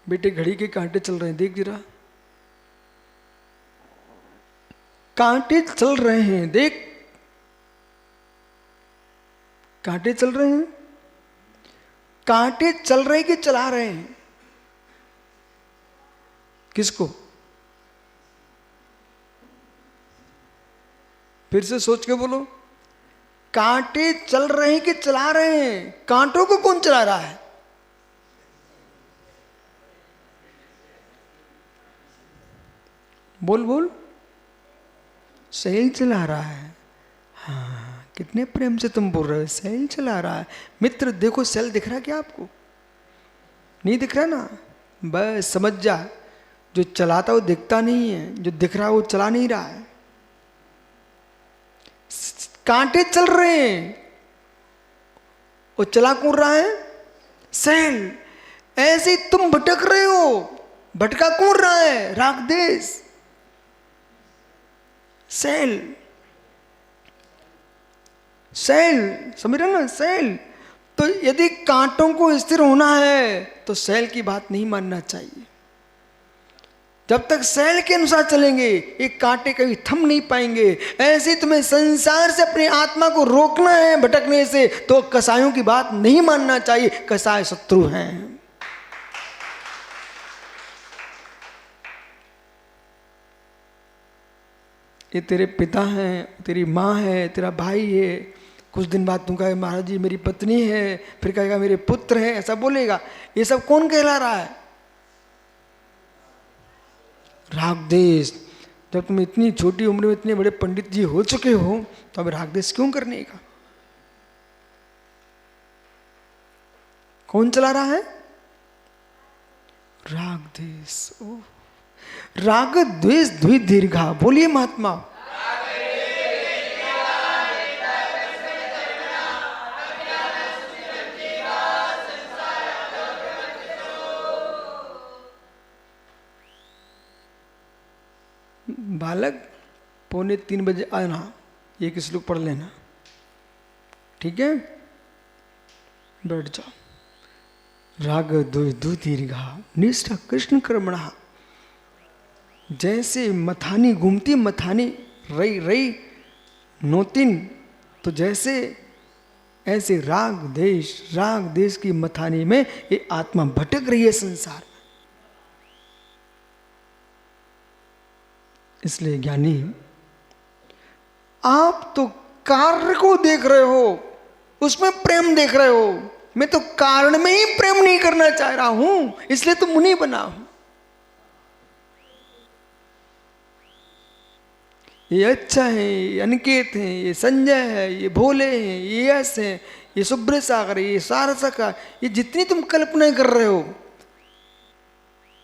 बेटे, घड़ी के कांटे चल रहे हैं, देख जरा। कांटे चल रहे हैं, देख। कांटे चल रहे हैं। कांटे चल रहे कि चला रहे हैं? किसको? फिर से सोच के बोलो। कांटे चल रहे हैं कि चला रहे हैं? कांटों को कौन चला रहा है? बोल बोल। सेल चला रहा है। हाँ, कितने प्रेम से तुम बोल रहे हो, सेल चला रहा है। मित्र देखो, सेल दिख रहा है क्या आपको? नहीं दिख रहा ना? बस समझ जा, जो चलाता वो दिखता नहीं है, जो दिख रहा है वो चला नहीं रहा है। कांटे चल रहे हैं और चला कौन रहा है? सेल। ऐसे तुम भटक रहे हो, भटका कौन रहा है? राग द्वेष, सेल। सेल समझ रहे ना? सेल। तो यदि कांटों को स्थिर होना है तो सेल की बात नहीं मानना चाहिए। जब तक सेल के अनुसार चलेंगे ये कांटे कभी थम नहीं पाएंगे। ऐसे तुम्हें संसार से अपनी आत्मा को रोकना है भटकने से, तो कसायों की बात नहीं मानना चाहिए। कसाय शत्रु हैं। ये तेरे पिता हैं, तेरी माँ है, तेरा भाई है। कुछ दिन बाद तुम कहेगा महाराज जी मेरी पत्नी है, फिर कहेगा मेरे पुत्र है, ऐसा बोलेगा। ये सब कौन कहला रहा है? राग द्वेष। जब तुम इतनी छोटी उम्र में इतने बड़े पंडित जी हो चुके हो तो अब राग द्वेष क्यों करने का? कौन चला रहा है? राग द्वेष। राग द्वेष द्वि दीर्घा। बोलिए महात्मा। बालक 2:45 बजे आना, एक श्लोक पढ़ लेना, ठीक है? बैठ जाओ। राग द्वि दीर्घा निष्ठा कृष्ण कर्मणा। जैसे मथानी घूमती, मथानी रई रई नोतिन, तो जैसे ऐसे राग देश की मथानी में ये आत्मा भटक रही है संसार में। इसलिए ज्ञानी, आप तो कार्य को देख रहे हो, उसमें प्रेम देख रहे हो। मैं तो कारण में ही प्रेम नहीं करना चाह रहा हूं, इसलिए तो मुनि बना हूं। ये अच्छा है, ये अनिकेत है, ये संजय है, ये भोले हैं, ये यश है, ये सुब्र सागर है, ये सारसका, ये जितनी तुम कल्पनाएं कर रहे हो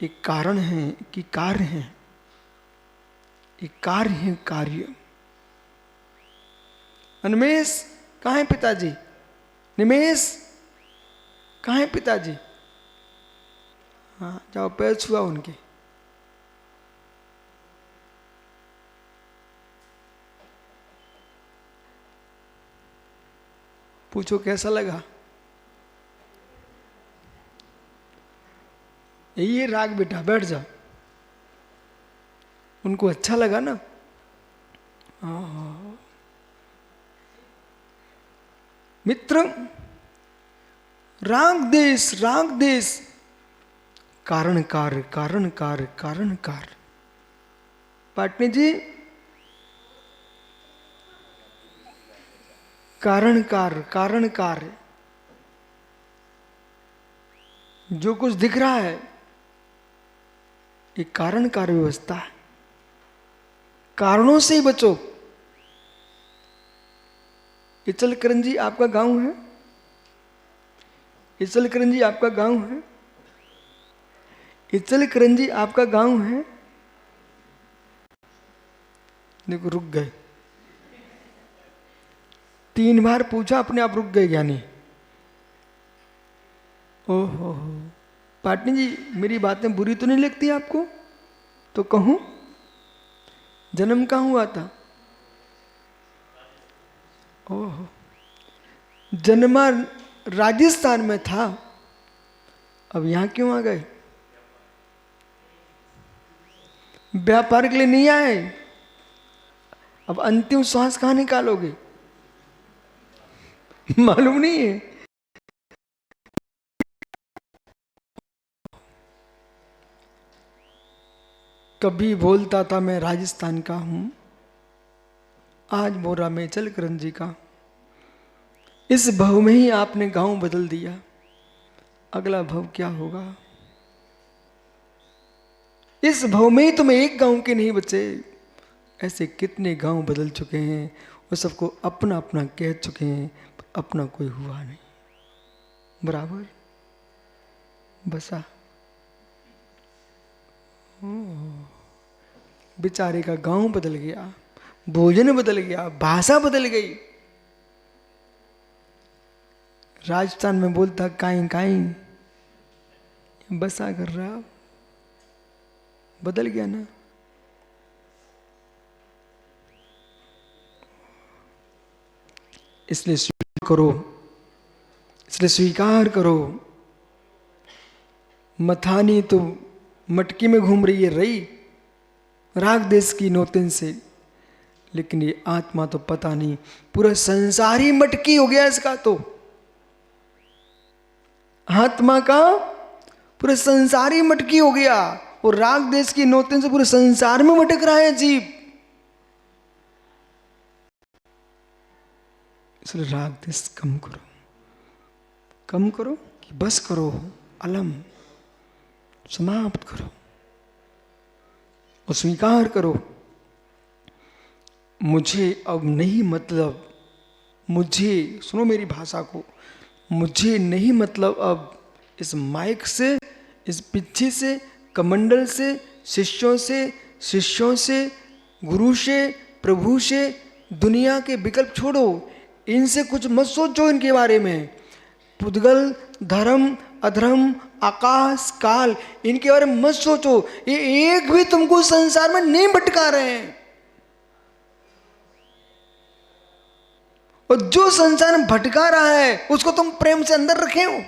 ये कारण है कि कार्य है? ये कार्य है। कार्य अनमेश कहाँ है पिताजी? निमेश कहाँ है पिताजी? हाँ जाओ पैर छुआ उनके। पूछो कैसा लगा? यही है राग बेटा, बैठ जा। उनको अच्छा लगा ना? हाँ। मित्र, राग देश, कारण कार्य, कारण कार्य, कारण कार्य। पाटनी जी, कारण कार्य, कारण कार्य, जो कुछ दिख रहा है ये कारण कार्य व्यवस्था है। कारणों से ही बचो। इचलकरंजी आपका गांव है? इचलकरंजी आपका गांव है? इचलकरंजी आपका गांव है? देखो रुक गए, 3 बार पूछा, अपने आप रुक गए ज्ञानी। ओहो, पाटनी जी मेरी बातें बुरी तो नहीं लगती आपको? तो कहूं, जन्म कहाँ हुआ था? ओहो, जन्मा राजस्थान में था, अब यहां क्यों आ गए? व्यापार के लिए नहीं आए? अब अंतिम श्वास कहाँ निकालोगे? मालूम नहीं है? कभी बोलता था मैं राजस्थान का हूं, आज बोरा में इचलकरंजी का। इस भव में ही आपने गांव बदल दिया, अगला भव क्या होगा? इस भव में ही तुम एक गांव के नहीं बचे, ऐसे कितने गांव बदल चुके हैं, वो सबको अपना अपना कह चुके हैं, अपना कोई हुआ नहीं। बराबर बसा बेचारे का गांव बदल गया, भोजन बदल गया, भाषा बदल गई। राजस्थान में बोलता काई काई, बसा कर रहा, बदल गया ना। इसलिए स्वीकार करो, इसलिए स्वीकार करो। मथानी तो मटकी में घूम रही है रही, राग देश की नौतिन से, लेकिन ये आत्मा तो पता नहीं, पूरा संसार ही मटकी हो गया इसका। तो आत्मा का पूरा संसार ही मटकी हो गया, और राग देश की नौतिन से पूरे संसार में भटक रहा है जीव। इसलिए राग देश कम करो, कम करो कि बस करो, अलम समाप्त करो और स्वीकार करो। मुझे अब नहीं मतलब, मुझे सुनो मेरी भाषा को, मुझे नहीं मतलब अब इस माइक से, इस पिच्छी से, कमंडल से, शिष्यों से, गुरु से, प्रभु से, दुनिया के विकल्प छोड़ो, इनसे कुछ मत सोचो इनके बारे में। पुद्गल, धर्म, अधर्म, आकाश, काल, इनके बारे में मत सोचो, ये एक भी तुमको संसार में नहीं भटका रहे हैं। और जो संसार में भटका रहा है उसको तुम प्रेम से अंदर रखे हो।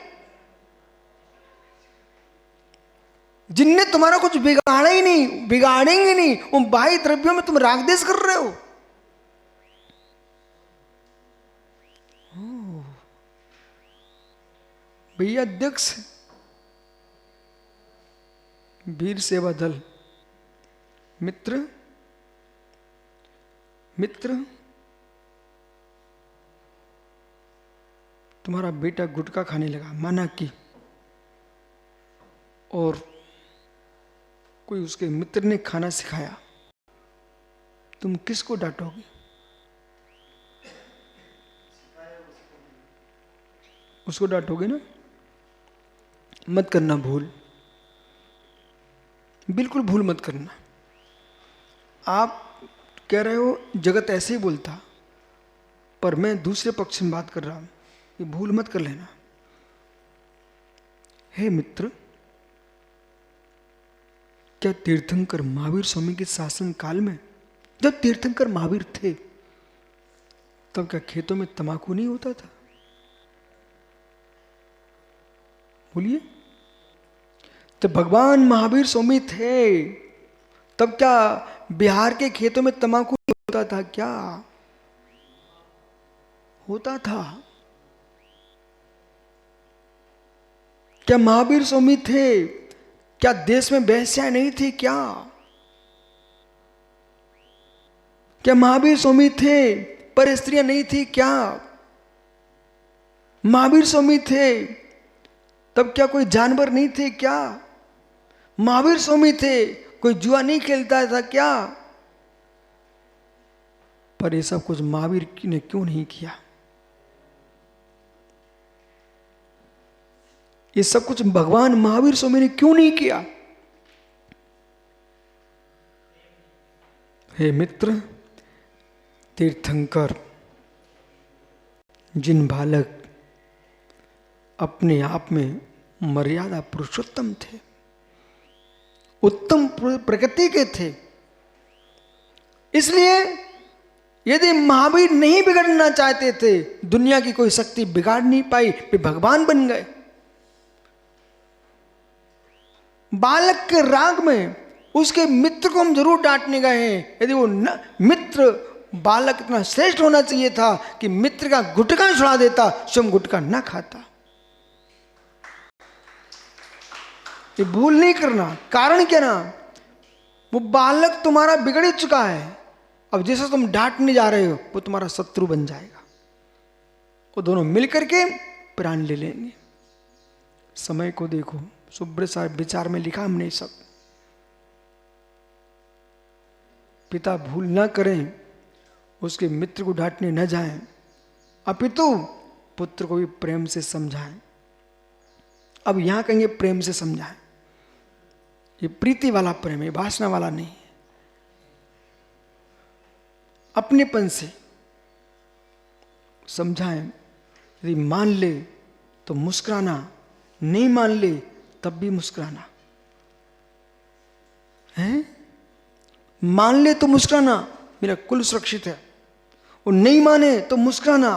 जिनने तुम्हारा कुछ बिगाड़ा ही नहीं, बिगाड़ेंगे नहीं, उन बाह्य द्रव्यों में तुम राग देश कर रहे हो। भैया अध्यक्ष वीर सेवा दल, मित्र तुम्हारा बेटा गुटखा खाने लगा, माना कि, और कोई उसके मित्र ने खाना सिखाया, तुम किसको डांटोगे? उसको डांटोगे ना? मत करना भूल, बिल्कुल भूल मत करना। आप कह रहे हो जगत ऐसे ही बोलता, पर मैं दूसरे पक्ष में बात कर रहा हूं, ये भूल मत कर लेना। हे मित्र, क्या तीर्थंकर महावीर स्वामी के शासन काल में, जब तीर्थंकर महावीर थे, तब क्या खेतों में तंबाकू नहीं होता था? बोलिए। जब भगवान महावीर स्वामी थे, तब क्या बिहार के खेतों में तंबाकू नहीं होता था? क्या होता था? क्या महावीर स्वामी थे, क्या देश में वेश्याएं नहीं थी? क्या महावीर स्वामी थे, पर स्त्रियां नहीं थी? क्या महावीर स्वामी थे, तब क्या कोई जानवर नहीं थे? क्या महावीर स्वामी थे, कोई जुआ नहीं खेलता था? क्या? पर ये सब कुछ महावीर ने क्यों नहीं किया? ये सब कुछ भगवान महावीर स्वामी ने क्यों नहीं किया? हे मित्र, तीर्थंकर जिन बालक अपने आप में मर्यादा पुरुषोत्तम थे, उत्तम प्रकृति के थे, इसलिए यदि महावीर नहीं बिगड़ना चाहते थे, दुनिया की कोई शक्ति बिगाड़ नहीं पाई, वे भगवान बन गए। बालक के राग में उसके मित्र को हम जरूर डांटने गए हैं। यदि वो मित्र बालक इतना श्रेष्ठ होना चाहिए था कि मित्र का गुटखा छुड़ा देता, स्वयं गुटखा ना खाता। ये भूल नहीं करना। कारण क्या ना, वो बालक तुम्हारा बिगड़ ही चुका है। अब जैसे तुम डांटने जा रहे हो, वो तुम्हारा शत्रु बन जाएगा। वो दोनों मिलकर के प्राण ले लेंगे। समय को देखो, सुब्रत साहब विचार में लिखा हमने सब। पिता भूल ना करें, उसके मित्र को डांटने न जाएं, अपितु पुत्र को भी प्रेम से समझाएं। अब यहां कहेंगे प्रेम से समझाएं, ये प्रीति वाला प्रेम है, वासना वाला नहीं है। अपनेपन से समझाएं। यदि मान ले तो मुस्कुराना, नहीं मान ले तब भी मुस्कुराना है। मान ले तो मुस्कुराना, मेरा कुल सुरक्षित है। और नहीं माने तो मुस्कुराना,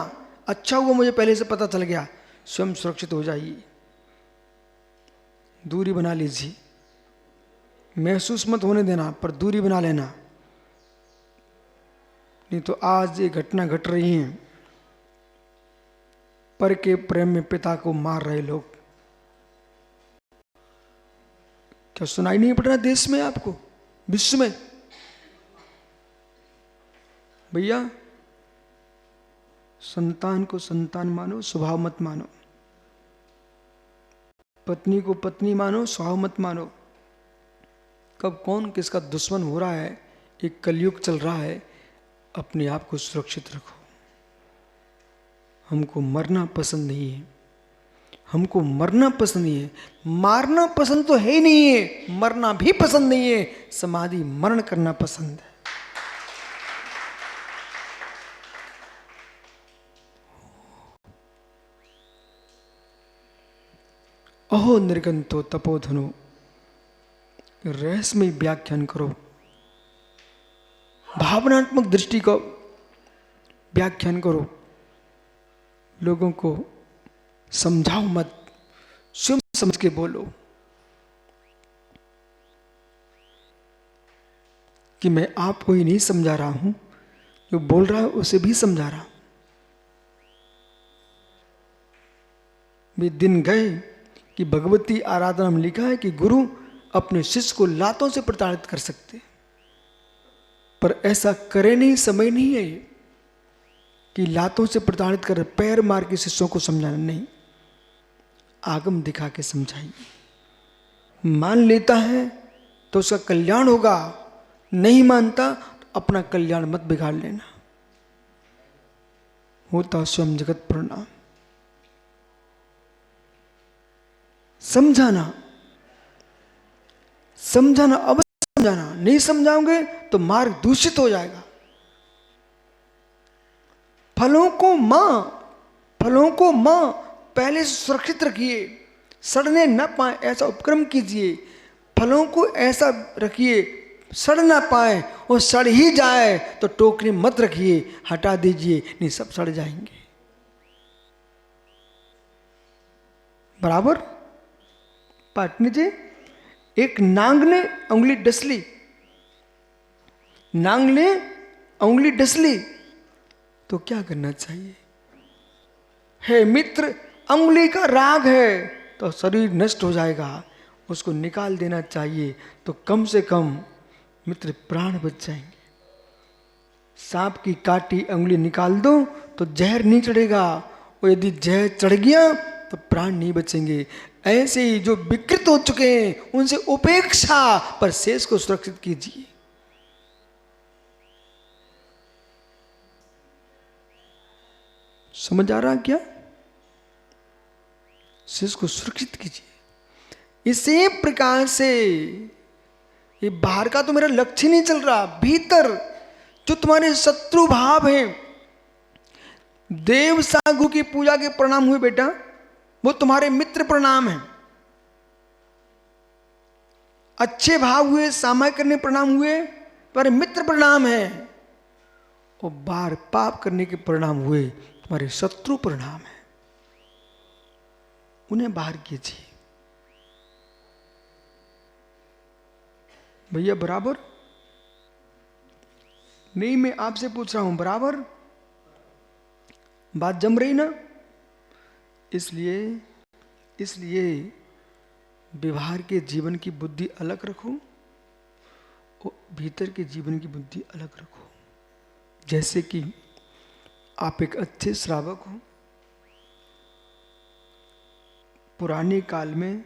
अच्छा हुआ मुझे पहले से पता चल गया, स्वयं सुरक्षित हो जाइए। दूरी बना लीजिए, महसूस मत होने देना, पर दूरी बना लेना। नहीं तो आज ये घटना घट रही है, पर के प्रेम में पिता को मार रहे लोग। क्या सुनाई नहीं पड़ रहा देश में, आपको, विश्व में? भैया, संतान को संतान मानो, स्वभाव मत मानो। पत्नी को पत्नी मानो, स्वभाव मत मानो। कब कौन किसका दुश्मन हो रहा है, एक कलयुग चल रहा है। अपने आप को सुरक्षित रखो। हमको मरना पसंद नहीं है, हमको मरना पसंद नहीं है। मारना पसंद तो है ही नहीं है, मरना भी पसंद नहीं है। समाधि मरण करना पसंद है। अहो निर्गंतो तपोधनो, रहस्यमय व्याख्यान करो, भावनात्मक दृष्टि को व्याख्यान करो। लोगों को समझाओ मत, स्वयं समझ के बोलो कि मैं आपको ही नहीं समझा रहा हूं, जो बोल रहा है उसे भी समझा रहा हूं। वे दिन गए कि भगवती आराधना में लिखा है कि गुरु अपने शिष्य को लातों से प्रताड़ित कर सकते, पर ऐसा करे नहीं, समय नहीं है ये कि लातों से प्रताड़ित कर पैर मार के शिष्यों को समझाना। नहीं, आगम दिखा के समझाइए। मान लेता है तो उसका कल्याण होगा, नहीं मानता तो अपना कल्याण मत बिगाड़ लेना। होता स्वयं जगत प्रणाम। समझाना, समझाना, अवश्य समझाना। नहीं समझाओगे तो मार्ग दूषित हो जाएगा। फलों को मां पहले सुरक्षित रखिए, सड़ने न पाए ऐसा उपक्रम कीजिए। फलों को ऐसा रखिए सड़ ना पाए, और सड़ ही जाए तो टोकरी मत रखिए, हटा दीजिए, नहीं सब सड़ जाएंगे। बराबर। पाटनी जी, एक नांग ने उंगली डसली, नांग ने उंगली डसली तो क्या करना चाहिए? हे मित्र, उंगली का राग है तो शरीर नष्ट हो जाएगा, उसको निकाल देना चाहिए, तो कम से कम मित्र प्राण बच जाएंगे। सांप की काटी उंगली निकाल दो तो जहर नहीं चढ़ेगा, और यदि जहर चढ़ गया तो प्राण नहीं बचेंगे। ऐसे ही जो विकृत हो चुके हैं उनसे उपेक्षा, पर शेष को सुरक्षित कीजिए। समझ आ रहा क्या? शेष को सुरक्षित कीजिए। इसी प्रकार से ये बाहर का तो मेरा लक्ष्य नहीं चल रहा, भीतर जो तुम्हारे शत्रु भाव हैं, देव सागु की पूजा के प्रणाम हुए बेटा, वो तुम्हारे मित्र प्रणाम हैं। अच्छे भाव हुए, सामायिक करने प्रणाम हुए, तुम्हारे मित्र प्रणाम है। और बाहर पाप करने के परिणाम हुए, तुम्हारे शत्रु परिणाम है। उन्हें बाहर कीजिए भैया। बराबर नहीं, मैं आपसे पूछ रहा हूं, बराबर बात जम रही ना? इसलिए व्यवहार के जीवन की बुद्धि अलग रखो और भीतर के जीवन की बुद्धि अलग रखो। जैसे कि आप एक अच्छे श्रावक हो, पुराने काल में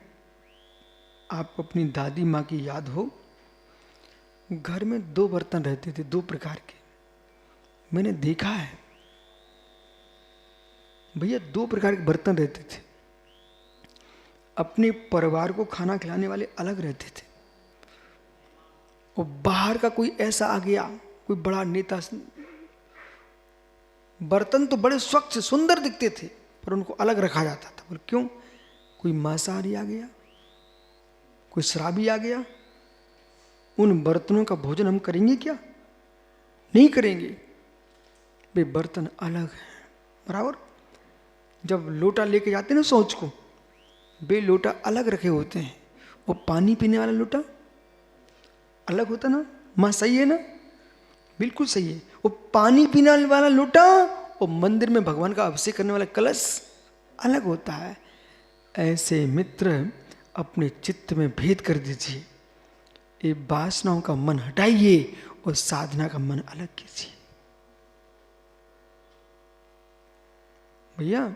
आपको अपनी दादी माँ की याद हो, घर में 2 बर्तन रहते थे, 2 प्रकार के। मैंने देखा है भैया, 2 प्रकार के बर्तन रहते थे। अपने परिवार को खाना खिलाने वाले अलग रहते थे, और बाहर का कोई ऐसा आ गया, कोई बड़ा नेता, बर्तन तो बड़े स्वच्छ सुंदर दिखते थे पर उनको अलग रखा जाता था। बोले क्यों? कोई मांसाहारी आ गया, कोई शराबी आ गया, उन बर्तनों का भोजन हम करेंगे क्या? नहीं करेंगे। वे बर्तन अलग हैं। बराबर। जब लोटा लेके जाते हैं ना शौच को, वे लोटा अलग रखे होते हैं, और पानी पीने वाला लोटा अलग होता ना। मां सही है ना? बिल्कुल सही है। वो पानी पीने वाला लोटा और मंदिर में भगवान का अभिषेक करने वाला कलश अलग होता है। ऐसे मित्र अपने चित्त में भेद कर दीजिए, ये वासनाओं का मन हटाइए और साधना का मन अलग कीजिए। भैया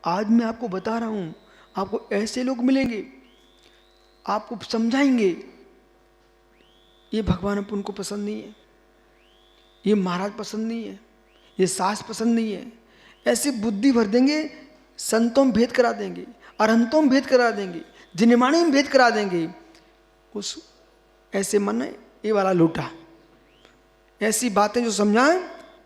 आज मैं आपको बता रहा हूं, आपको ऐसे लोग मिलेंगे, आपको समझाएंगे ये भगवान अपन को पसंद नहीं है, ये महाराज पसंद नहीं है, ये सास पसंद नहीं है। ऐसी बुद्धि भर देंगे, संतों में भेद करा देंगे, अरहंतों में भेद करा देंगे, जिनमाणी में भेद करा देंगे। उस ऐसे मन ये वाला लोटा, ऐसी बातें जो समझाएं,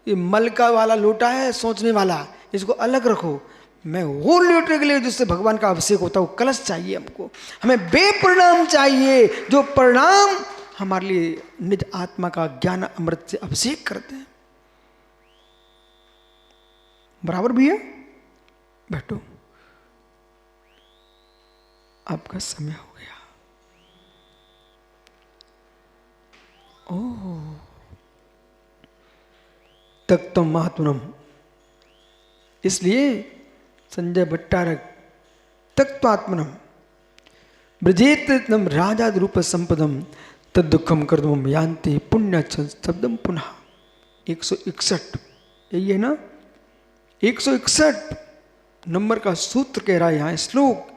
ये मलका वाला लोटा है, सोचने वाला, इसको अलग रखो। मैं वो लोटे के लिए जिससे भगवान का अभिषेक होता है, वो कलश चाहिए हमको। हमें बेपरिणाम चाहिए, जो परिणाम हमारे लिए निज आत्मा का ज्ञान अमृत से अभिषेक करते हैं। बराबर भैया? बैठो, आपका समय हो गया। ओह तक्तम महात्मनम। इसलिए संजय भट्टारक तत्वात्मनम ब्रजेत राजा रूप संपदम तद दुखम कर्दम यान्ति पुण्य शब्दम पुनः। 161 यही है ना? 161 नंबर का सूत्र कह रहा है यहाँ श्लोक।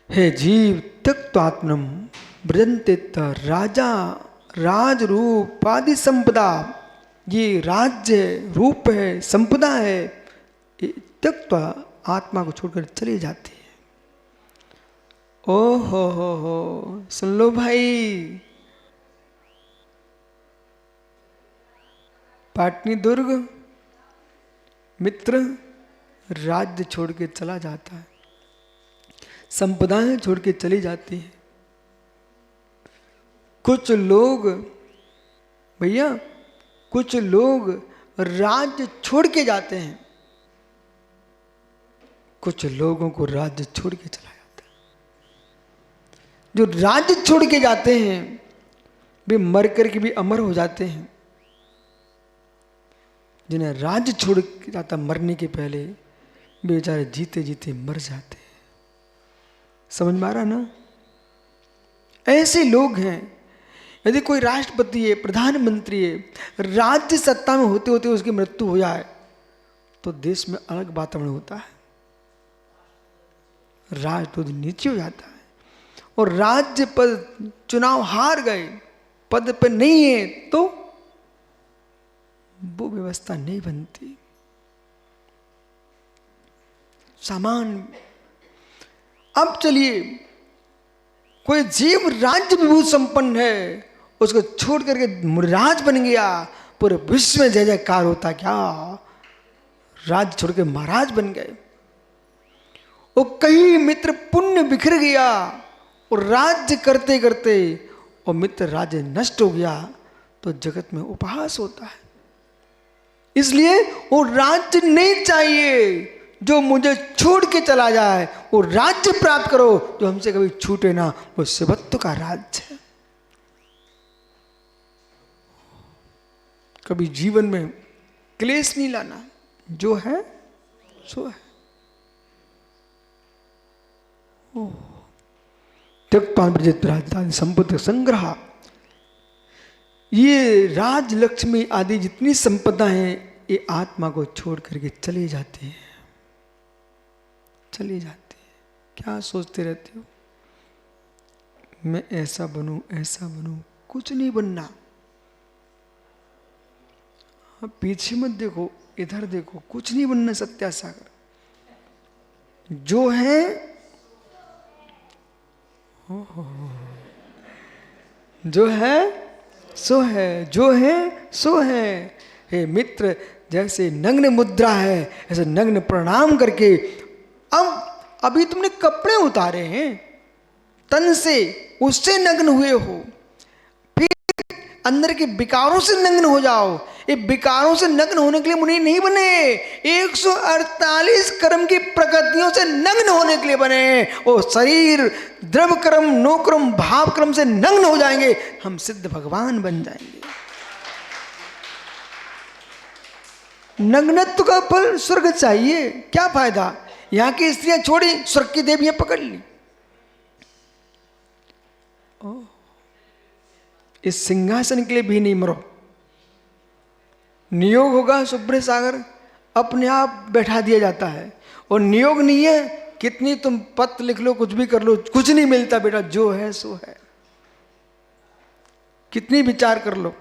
हे जीव तत्वात्मनम ब्रजंतित राजा राज रूप आदि संपदा, ये राज्य रूप है, संपदा है, त्यक्त्वा आत्मा को छोड़कर चले जाते हैं। ओ हो सुन लो भाई, पाटनी दुर्ग मित्र राज्य छोड़ के चला जाता है, संपदाएं छोड़ के चली जाती है। कुछ लोग भैया, कुछ लोग राज्य छोड़ के जाते हैं, कुछ लोगों को राज्य छोड़ के चला जाता है। जो राज्य छोड़ के जाते हैं वे मर करके भी अमर हो जाते हैं। जिन्हें राज्य छोड़ के जाता मरने के पहले, बेचारे जीते जीते मर जाते हैं। समझ में आ रहा ना? ऐसे लोग हैं। यदि कोई राष्ट्रपति है, प्रधानमंत्री है, राज्य सत्ता में होते होते उसकी मृत्यु हो जाए तो देश में अलग वातावरण होता है, राज तो नीचे हो जाता है। और राज्य पद, चुनाव हार गए, पद पर नहीं है तो वो व्यवस्था नहीं बनती। सामान्य। अब चलिए, कोई जीव राज्य विभूत संपन्न है, उसको छोड़ करके मुराज बन गया, पूरे विश्व में जय जयकार होता। क्या राज्य छोड़ के महाराज बन गए। वो कहीं मित्र पुण्य बिखर गया और राज्य करते करते और मित्र राज्य नष्ट हो गया तो जगत में उपहास होता है। इसलिए वो राज्य नहीं चाहिए जो मुझे छोड़ के चला जाए, वो राज्य प्राप्त करो जो हमसे कभी छूटे ना, वो शिवत्व का राज्य है। कभी जीवन में क्लेश नहीं लाना, जो है सो है। राजधानी संपत्ति संग्रह, ये राज लक्ष्मी आदि जितनी संपदा है ये आत्मा को छोड़ करके चले जाते हैं, चले जाते हैं। क्या सोचते रहते हो मैं ऐसा बनूं, ऐसा बनूं? कुछ नहीं बनना। पीछे मत देखो, इधर देखो, कुछ नहीं बनना। सत्यासागर जो है जो है सो है, जो है सो है। हे मित्र, जैसे नग्न मुद्रा है ऐसे नग्न प्रणाम करके, अब अभी तुमने कपड़े उतारे हैं तन से, उससे नग्न हुए हो, फिर अंदर के विकारों से नग्न हो जाओ। ये विकारों से नग्न होने के लिए मुनि नहीं बने, 148 कर्म की प्रकृतियों से नग्न होने के लिए बने। वो शरीर द्रव कर्म, नो कर्म, भाव कर्म से नग्न हो जाएंगे, हम सिद्ध भगवान बन जाएंगे। नग्नत्व का फल स्वर्ग चाहिए, क्या फायदा? यहां की स्त्रियां छोड़ी, स्वर्ग की देवियां पकड़ ली। इस सिंहासन के लिए भी नहीं मरो। नियोग होगा शुभ्र सागर, अपने आप बैठा दिया जाता है। और नियोग नहीं है, कितनी तुम पत्र लिख लो, कुछ भी कर लो, कुछ नहीं मिलता बेटा। जो है सो है, कितनी विचार कर लो।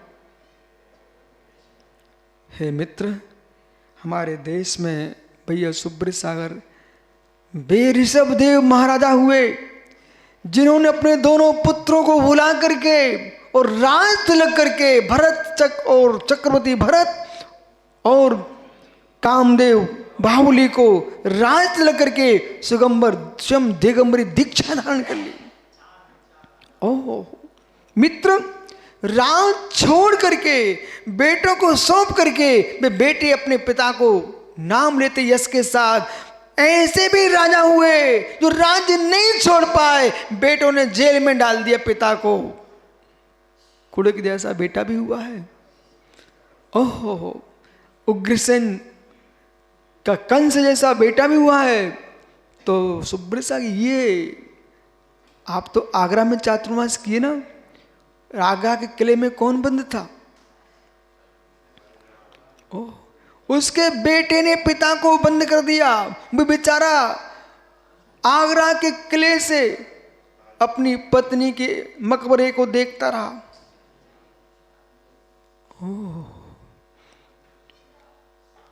हे मित्र, हमारे देश में भैया शुभ्र सागर वे ऋषभ देव महाराजा हुए जिन्होंने अपने दोनों पुत्रों को बुला करके और राज तिलक करके, भरत और चक्रवर्ती भरत और कामदेव बाहुली को राज तिलक करके सुगंबर स्वयं दिगंबरी दीक्षा धारण कर ली। ओह मित्र, राज छोड़ करके, बेटों को सौंप करके, वे बेटे अपने पिता को नाम लेते यश के साथ। ऐसे भी राजा हुए जो राज्य नहीं छोड़ पाए, बेटों ने जेल में डाल दिया पिता को। कुड़क जैसा बेटा भी हुआ है। ओहो, उग्रसेन का कंस जैसा बेटा भी हुआ है। तो सुब्रसा, ये आप तो आगरा में चातुर्मास किए ना, आगरा के किले में कौन बंद था? ओह, उसके बेटे ने पिता को बंद कर दिया। वो बेचारा आगरा के किले से अपनी पत्नी के मकबरे को देखता रहा। ओह,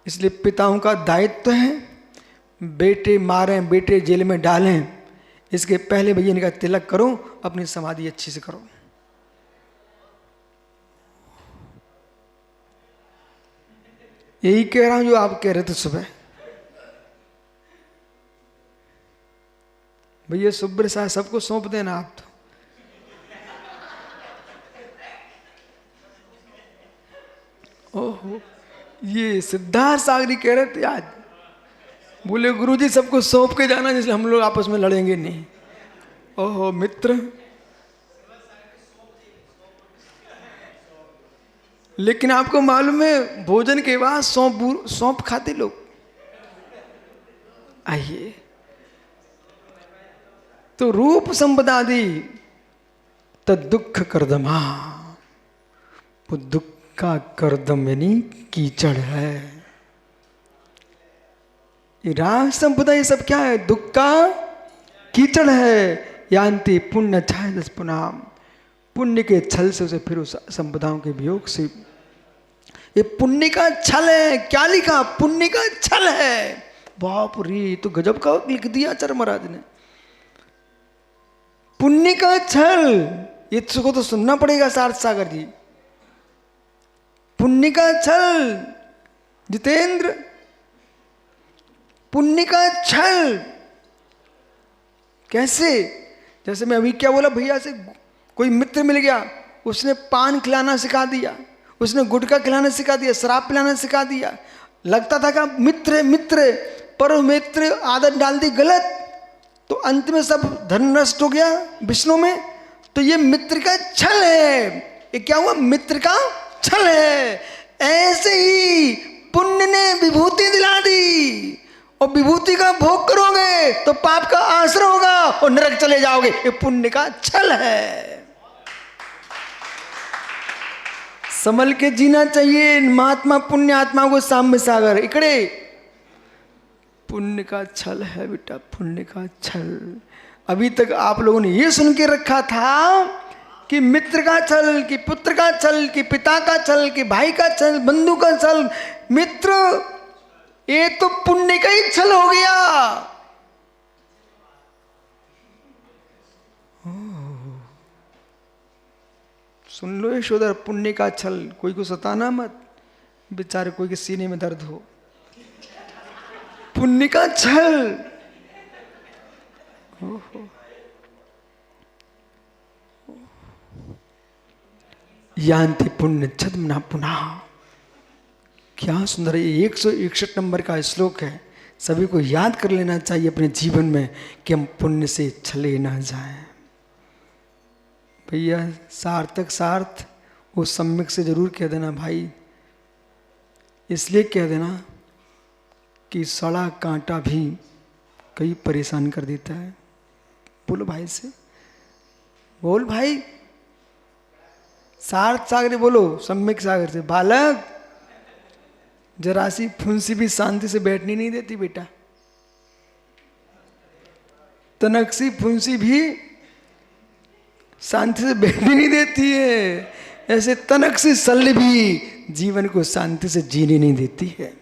इसलिए पिताओं का दायित्व है, बेटे मारें, बेटे जेल में डालें, इसके पहले भैया इनका तिलक करो, अपनी समाधि अच्छी से करो। यही कह रहा हूं जो आप कह रहे थे सुबह। भैया सुब्र साहब सबको सौंप देना आप तो। ओहो, ये सिद्धार्थ सागरी कह रहे थे आज, बोले गुरुजी सबको सौंप के जाना जैसे हम लोग आपस में लड़ेंगे नहीं। ओहो मित्र, लेकिन आपको मालूम है भोजन के बाद सौंप खाते लोग। आइए, तो रूप संपदादि तदुख कर्दमा, वो दुख का कर्दम यानी कीचड़ है। ये राग संपदा ये सब क्या है? दुख का कीचड़ है। यान्ति पुण्य छाय पुनाम, पुण्य के छल से उसे फिर उस संपदाओं के वियोग से, ये पुण्य का छल है। क्या लिखा? पुण्य का छल है। बाप रे, तो गजब का लिख दिया आचार्य महाराज ने, पुण्य का छल। ये तो सुनना पड़ेगा सार्थ सागर जी। पुण्य का छल जितेंद्र, पुण्य का छल कैसे? जैसे मैं अभी क्या बोला, भैया से कोई मित्र मिल गया, उसने पान खिलाना सिखा दिया, उसने गुटखा खिलाना सिखा दिया, शराब पिलाना सिखा दिया। लगता था कि मित्र मित्र, पर मित्र आदत डाल दी गलत, तो अंत में सब धन नष्ट हो गया विष्णु में। तो ये मित्र का छल है। ये क्या हुआ? मित्र का छल है। ऐसे ही पुण्य ने विभूति दिला दी, और विभूति का भोग करोगे तो पाप का आश्रय होगा और नरक चले जाओगे। ये पुण्य का छल है। संभल के जीना चाहिए। महात्मा पुण्य आत्मा को साम्य सागर इकड़े। पुण्य का छल है बेटा, पुण्य का छल। अभी तक आप लोगों ने ये सुन के रखा था कि मित्र का छल, कि पुत्र का छल, कि पिता का छल, कि भाई का छल, बंधु का छल। मित्र, ये तो पुण्य का ही छल हो गया। सुन लो यशोधर, पुण्य का छल। कोई को सताना मत, बेचारे कोई के सीने में दर्द हो। पुण्य का छल। यान्ति पुण्य छद्मना पुनः। क्या सुंदर है। 161 नंबर का श्लोक है। सभी को याद कर लेना चाहिए अपने जीवन में कि हम पुण्य से छले ना जाएं। भैया सार्थक सार्थ वो सम्यक से जरूर कह देना भाई। इसलिए कह देना कि सड़ा कांटा भी कई परेशान कर देता है। बोलो भाई से, बोल भाई। सार्थ सागर बोलो, सम्यक सागर से। बालक, जरा सी फुंसी भी शांति से बैठनी नहीं देती बेटा। तनकसी फुंसी भी शांति से बैठनी नहीं देती है। ऐसे तनकसी शल्य भी जीवन को शांति से जीने नहीं देती है।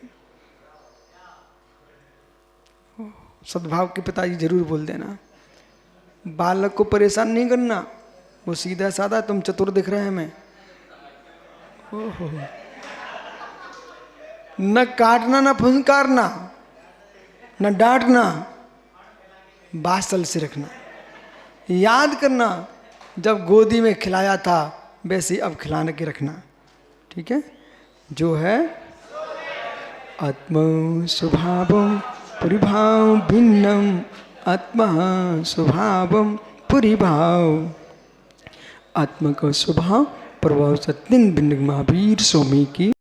सद्भाव के पिताजी जरूर बोल देना, बालक को परेशान नहीं करना, वो सीधा साधा। तुम चतुर दिख रहे हैं हमें। न काटना, न फुंकारना, न डांटना, बासल से रखना। याद करना, जब गोदी में खिलाया था वैसे अब खिलाने के रखना। ठीक है? जो है आत्म स्वभावम परिभाव भिन्नम, आत्मा स्वभावम परिभाव। आत्मा का स्वभाव प्रभाव से तीन भिन्न महावीर स्वामी की